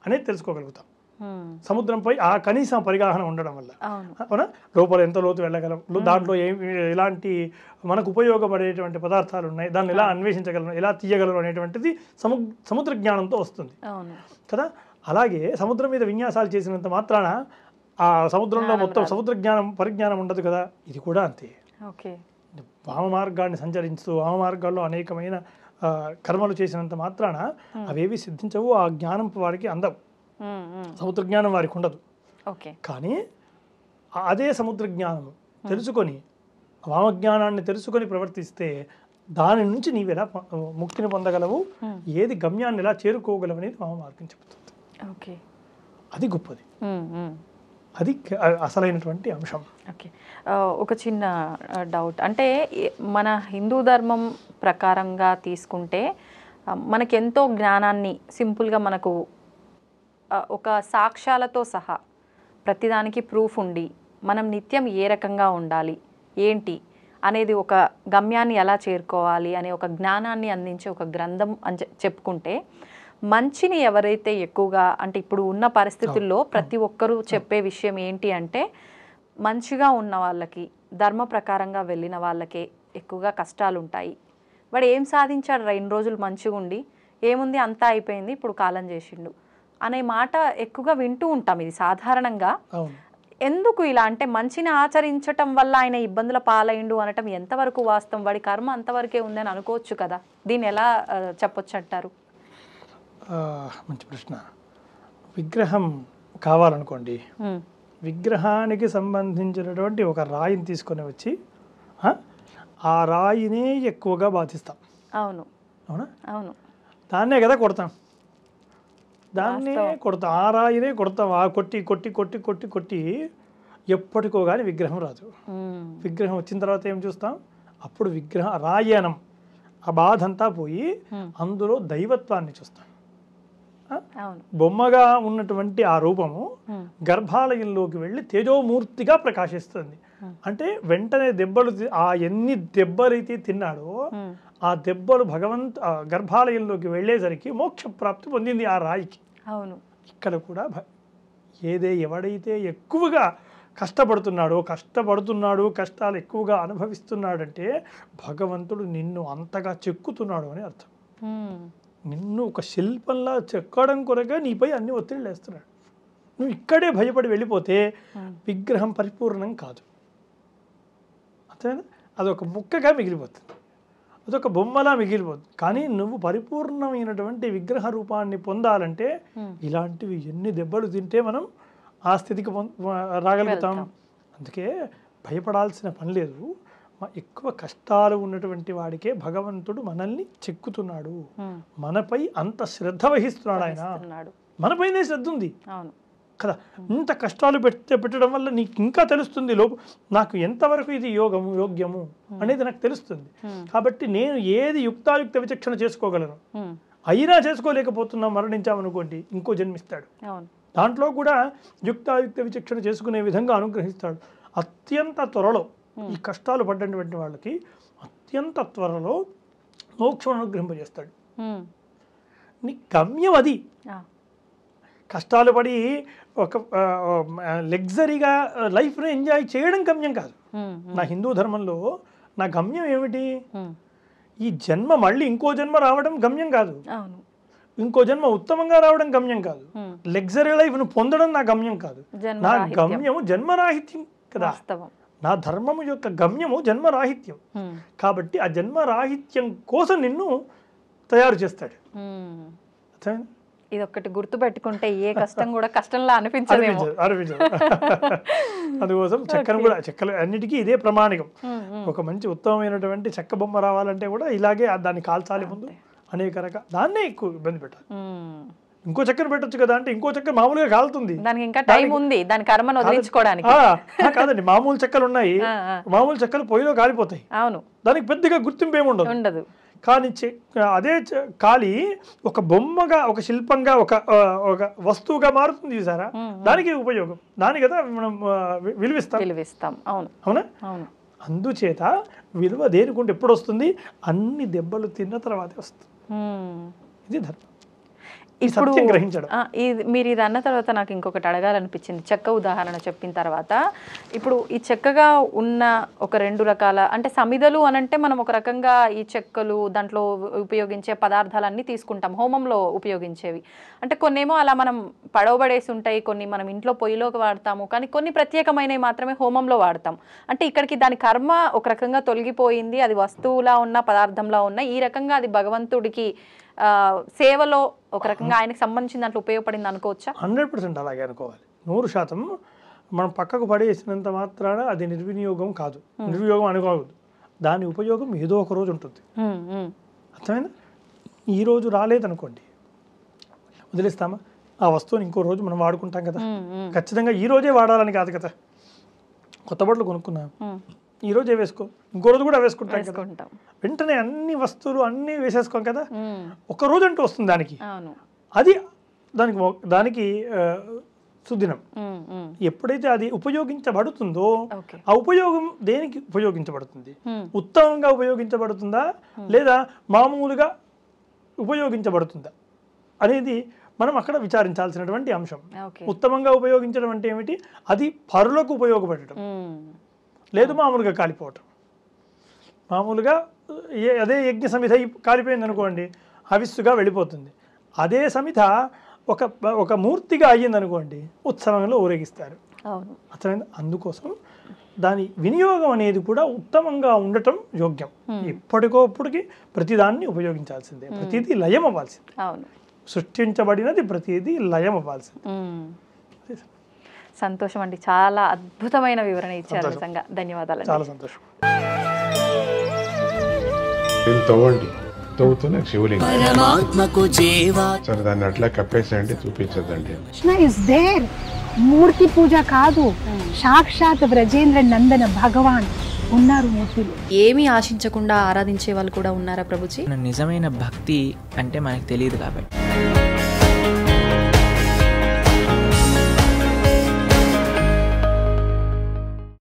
అనేది తెలుసుకోగలుగుతాం. సముద్రంపై ఆ కనీసం పరిగాహన ఉండడం వల్ల అవునా, లోపల ఎంత లోతు వెళ్ళగలం, దాంట్లో ఎలాంటి మనకు ఉపయోగపడేటువంటి పదార్థాలు ఉన్నాయి, దాన్ని ఎలా అన్వేషించగలను, ఎలా తీయగలను అనేటువంటిది సముద్ర జ్ఞానంతో వస్తుంది కదా. అలాగే సముద్రం మీద విన్యాసాలు చేసినంత మాత్రాన ఆ సముద్రంలో మొత్తం సముద్ర పరిజ్ఞానం ఉండదు కదా. ఇది కూడా అంతే. వామ మార్గాన్ని సంచరిస్తూ వామ మార్గాల్లో అనేకమైన కర్మలు చేసినంత మాత్రాన అవేవి సిద్ధించవు, ఆ జ్ఞానం వారికి అందవు, సముద్ర జ్ఞానం వారికి ఉండదు. కానీ అదే సముద్ర జ్ఞానము తెలుసుకొని వామజ్ఞానాన్ని తెలుసుకొని ప్రవర్తిస్తే దాని నుంచి నీవు ఎలా ముక్తిని పొందగలవు, ఏది గమ్యాన్ని ఎలా చేరుకోగలవు అనేది వామ మార్గం చెబుతుంది. అది గొప్పది, అది అసలైనటువంటి అంశం. ఓకే, ఒక చిన్న డౌట్, అంటే మన హిందూ ధర్మం ప్రకారంగా తీసుకుంటే మనకెంతో జ్ఞానాన్ని సింపుల్గా మనకు ఒక సాక్ష్యాలతో సహా ప్రతిదానికి ప్రూఫ్ ఉండి మనం నిత్యం ఏ రకంగా ఉండాలి ఏంటి అనేది, ఒక గమ్యాన్ని ఎలా చేరుకోవాలి అనే ఒక జ్ఞానాన్ని అందించే ఒక గ్రంథం అని చెప్పుకుంటే, మంచిని ఎవరైతే ఎక్కువగా, అంటే ఇప్పుడు ఉన్న పరిస్థితుల్లో ప్రతి ఒక్కరూ చెప్పే విషయం ఏంటి అంటే, మంచిగా ఉన్న వాళ్ళకి ధర్మ ప్రకారంగా వెళ్ళిన వాళ్ళకే ఎక్కువగా కష్టాలు ఉంటాయి. వాడు ఏం సాధించాడు ఇన్ని రోజులు మంచిగా ఉండి, ఏముంది అంతా అయిపోయింది ఇప్పుడు కాలం చేసిండు అనే మాట ఎక్కువగా వింటూ ఉంటాం. ఇది సాధారణంగా. ఎందుకు ఇలా అంటే మంచిని ఆచరించటం వల్ల ఆయన ఇబ్బందుల పాలైండు అనటం ఎంతవరకు వాస్తవం? వాడి కర్మ అంతవరకే ఉందని అనుకోవచ్చు కదా. దీన్ని ఎలా చెప్పొచ్చు అంటారు? మంచి ప్రశ్న. విగ్రహం కావాలనుకోండి, విగ్రహానికి సంబంధించినటువంటి ఒక రాయిని తీసుకొని వచ్చి ఆ రాయినే ఎక్కువగా బాధిస్తాం. అవునా? అవును, దాన్నే కదా కొడతాం, దాన్నే కొడతాం, ఆ రాయినే కొడతాం. ఆ కొట్టి కొట్టి కొట్టి కొట్టి కొట్టి ఎప్పటికో కానీ విగ్రహం రాదు. విగ్రహం వచ్చిన తర్వాత ఏం చూస్తాం? అప్పుడు రాయనం ఆ బాధ అంతా పోయి అందులో దైవత్వాన్ని చూస్తాం. బొమ్మగా ఉన్నటువంటి ఆ రూపము గర్భాలయంలోకి వెళ్ళి తేజోమూర్తిగా ప్రకాశిస్తుంది. అంటే వెంటనే దెబ్బలు, ఆ ఎన్ని దెబ్బలైతే తిన్నాడో ఆ దెబ్బలు గర్భాలయంలోకి వెళ్ళేసరికి మోక్ష ప్రాప్తి పొందింది ఆ రాయికి. అవును, ఇక్కడ కూడా ఎవడైతే ఎక్కువగా కష్టపడుతున్నాడు, కష్టాలు ఎక్కువగా అనుభవిస్తున్నాడంటే భగవంతుడు నిన్ను అంతగా చెక్కుతున్నాడు అని అర్థం. నిన్ను ఒక శిల్పంలా చెక్కడం కొరగా నీపై అన్ని ఒత్తిళ్ళు వేస్తున్నాడు. నువ్వు ఇక్కడే భయపడి వెళ్ళిపోతే విగ్రహం పరిపూర్ణం కాదు. అర్థమైందా? అదొక ముక్కగా మిగిలిపోతుంది, అదొక బొమ్మలా మిగిలిపోతుంది. కానీ నువ్వు పరిపూర్ణమైనటువంటి విగ్రహ రూపాన్ని పొందాలంటే ఇలాంటివి ఎన్ని దెబ్బలు తింటే మనం ఆ స్థితికి రాగలుగుతాం. అందుకే భయపడాల్సిన పని లేదు. ఎక్కువ కష్టాలు ఉన్నటువంటి వాడికే భగవంతుడు మనల్ని చెక్కుతున్నాడు, మనపై అంత శ్రద్ధ వహిస్తున్నాడు. ఆయన మనపైనే శ్రద్ధ ఉంది కదా. ఇంత కష్టాలు పెట్టడం వల్ల నీకు ఇంకా తెలుస్తుంది నాకు ఎంతవరకు ఇది యోగ్యము అనేది నాకు తెలుస్తుంది. కాబట్టి నేను ఏది యుక్తాయుక్త విచక్షణ చేసుకోగలను, అయినా చేసుకోలేకపోతున్నా మరణించామనుకోండి ఇంకో జన్మిస్తాడు. దాంట్లో కూడా యుక్తాయుక్త విచక్షణ చేసుకునే విధంగా అనుగ్రహిస్తాడు. అత్యంత త్వరలో ఈ కష్టాలు పడ్డటువంటి వాళ్ళకి అత్యంత త్వరలో మోక్షం అనుగ్రహింపజేస్తాడు. నీ గమ్యం అది. కష్టాలు పడి ఒక లగ్జరీగా లైఫ్ని ఎంజాయ్ చేయడం గమ్యం కాదు. నా హిందూ ధర్మంలో నా గమ్యం ఏమిటి? ఈ జన్మ మళ్ళీ ఇంకో జన్మ రావడం గమ్యం కాదు, ఇంకో జన్మ ఉత్తమంగా రావడం గమ్యం కాదు, లగ్జరీ లైఫ్ను పొందడం నా గమ్యం కాదు. నా గమ్యము జన్మరాహిత్యం కదా. నా ధర్మము యొక్క గమ్యము జన్మరాహిత్యం. కాబట్టి ఆ జన్మరాహిత్యం కోసం నిన్ను తయారు చేస్తాడు. ఇది ఒక్కటి గుర్తు పెట్టుకుంటే ఏ కష్టం కూడా కష్టంలా అనిపించదు. అందుకోసం చెక్కలు అన్నిటికీ ఇదే ప్రమాణికం. ఒక మంచి ఉత్తమమైనటువంటి చెక్క బొమ్మ రావాలంటే కూడా ఇలాగే దాన్ని కాల్చాలి ముందు, అనేక రకాల దాన్నే ఎక్కువ ఇబ్బంది పెట్టాలి. ఇంకో చక్కెర పెట్టొచ్చు కదా అంటే ఇంకో చక్కెర మామూలుగా కాలుతుంది, దానికి ఇంకా టైం ఉంది, దాని కర్మను వదిలించుకోవడానికి. కాదండి, మామూలు చెక్కలు ఉన్నాయి, మామూలు చెక్కలు పొయ్యిలో కాలిపోతాయి. అవును, దానికి పెద్దగా గుర్తింపు ఏమి ఉండదు. కానీ అదే కాళీ ఒక బొమ్మగా, ఒక శిల్పంగా, ఒక వస్తువుగా మారుతుంది చూసారా, దానికి ఉపయోగం, దాని కదా మనం విలువిస్తాం. అవునా? అందుచేత విలువ దేనికుంటే ఎప్పుడు వస్తుంది? అన్ని దెబ్బలు తిన్న తర్వాతే వస్తుంది. ఇది ధర్మం. ఇప్పుడు మీరు ఇది అన్న తర్వాత నాకు ఇంకొకటి అడగాలనిపించింది. చెక్క ఉదాహరణ చెప్పిన తర్వాత, ఇప్పుడు ఈ చెక్కగా ఉన్న ఒక 2 రకాల, అంటే సమిధలు అనంటే మనం ఒక రకంగా ఈ చెక్కలు దాంట్లో ఉపయోగించే పదార్థాలన్నీ తీసుకుంటాం, హోమంలో ఉపయోగించేవి. అంటే కొన్నేమో అలా మనం పడవబడేసి ఉంటాయి, కొన్ని మనం ఇంట్లో పొయ్యిలోకి వాడతాము, కానీ కొన్ని ప్రత్యేకమైనవి మాత్రమే హోమంలో వాడతాం. అంటే ఇక్కడికి దాని కర్మ ఒక రకంగా తొలగిపోయింది, అది వస్తువులా ఉన్న, పదార్థంలా ఉన్న, ఈ రకంగా అది భగవంతుడికి సేవలో ఒక రకంగా ఆయనకు సంబంధించిన దాంట్లో ఉపయోగపడింది అనుకోవచ్చా? 100% అలాగే అనుకోవాలి. 100% మనం పక్కకు పడేసినంత మాత్రాన అది నిర్వినియోగం కాదు, నిర్వియోగం అనుకోవద్దు. దాని ఉపయోగం ఏదో ఒక రోజు ఉంటుంది. అర్థమైందా? ఈ రోజు రాలేదనుకోండి, వదిలేస్తామా? ఆ వస్తువుని ఇంకో రోజు మనం వాడుకుంటాం కదా. ఖచ్చితంగా ఈ రోజే వాడాలని కాదు కదా. కొత్త బట్టలు కొనుక్కున్నాం, ఈ రోజే వేసుకో, ఇంకో రోజు కూడా వేసుకుంటాం కదా. వెంటనే అన్ని వస్తువులు అన్నీ వేసేసుకోం కదా. ఒక రోజు అంటూ వస్తుంది దానికి, అది దానికి సుదినం. ఎప్పుడైతే అది ఉపయోగించబడుతుందో, ఆ ఉపయోగం దేనికి ఉపయోగించబడుతుంది? ఉత్తమంగా ఉపయోగించబడుతుందా లేదా మామూలుగా ఉపయోగించబడుతుందా అనేది మనం అక్కడ విచారించాల్సినటువంటి అంశం. ఉత్తమంగా ఉపయోగించడం అంటే ఏమిటి? అది పరులకు ఉపయోగపడటం, లేదు మామూలుగా కాలిపోవటం. మామూలుగా అదే యజ్ఞ సమిధ కాలిపోయింది అనుకోండి, హవిస్సుగా వెళ్ళిపోతుంది. అదే సమిధ ఒక మూర్తిగా అయ్యిందనుకోండి, ఉత్సవంలో ఊరేగిస్తారు. అర్థమైంది? అందుకోసం దాని వినియోగం అనేది కూడా ఉత్తమంగా ఉండటం యోగ్యం. ఎప్పటికోప్పటికి ప్రతిదాన్ని ఉపయోగించాల్సిందే, ప్రతిదీ లయం అవ్వాల్సిందే. సృష్టించబడినది ప్రతిదీ లయం అవ్వాల్సిందే. సంతోషం అండి, చాలా అద్భుతమైన వివరణ ఇచ్చారు, నిజంగా ధన్యవాదాలు. చాలా సంతోషం. తవ్వుతున్న శివలింగం సరే, దాన్ని అట్లా కప్పేసేయండి, చూపించదండి. మూర్తి పూజ కాదు, సాక్షాత్ బ్రజేంద్ర నందన భగవాన్ ఉన్నారు మూర్తిలో. ఏమీ ఆశించకుండా ఆరాధించే వాళ్ళు కూడా ఉన్నారా ప్రభుజీ? నిజమైన భక్తి అంటే మనకు తెలియదు కాబట్టి.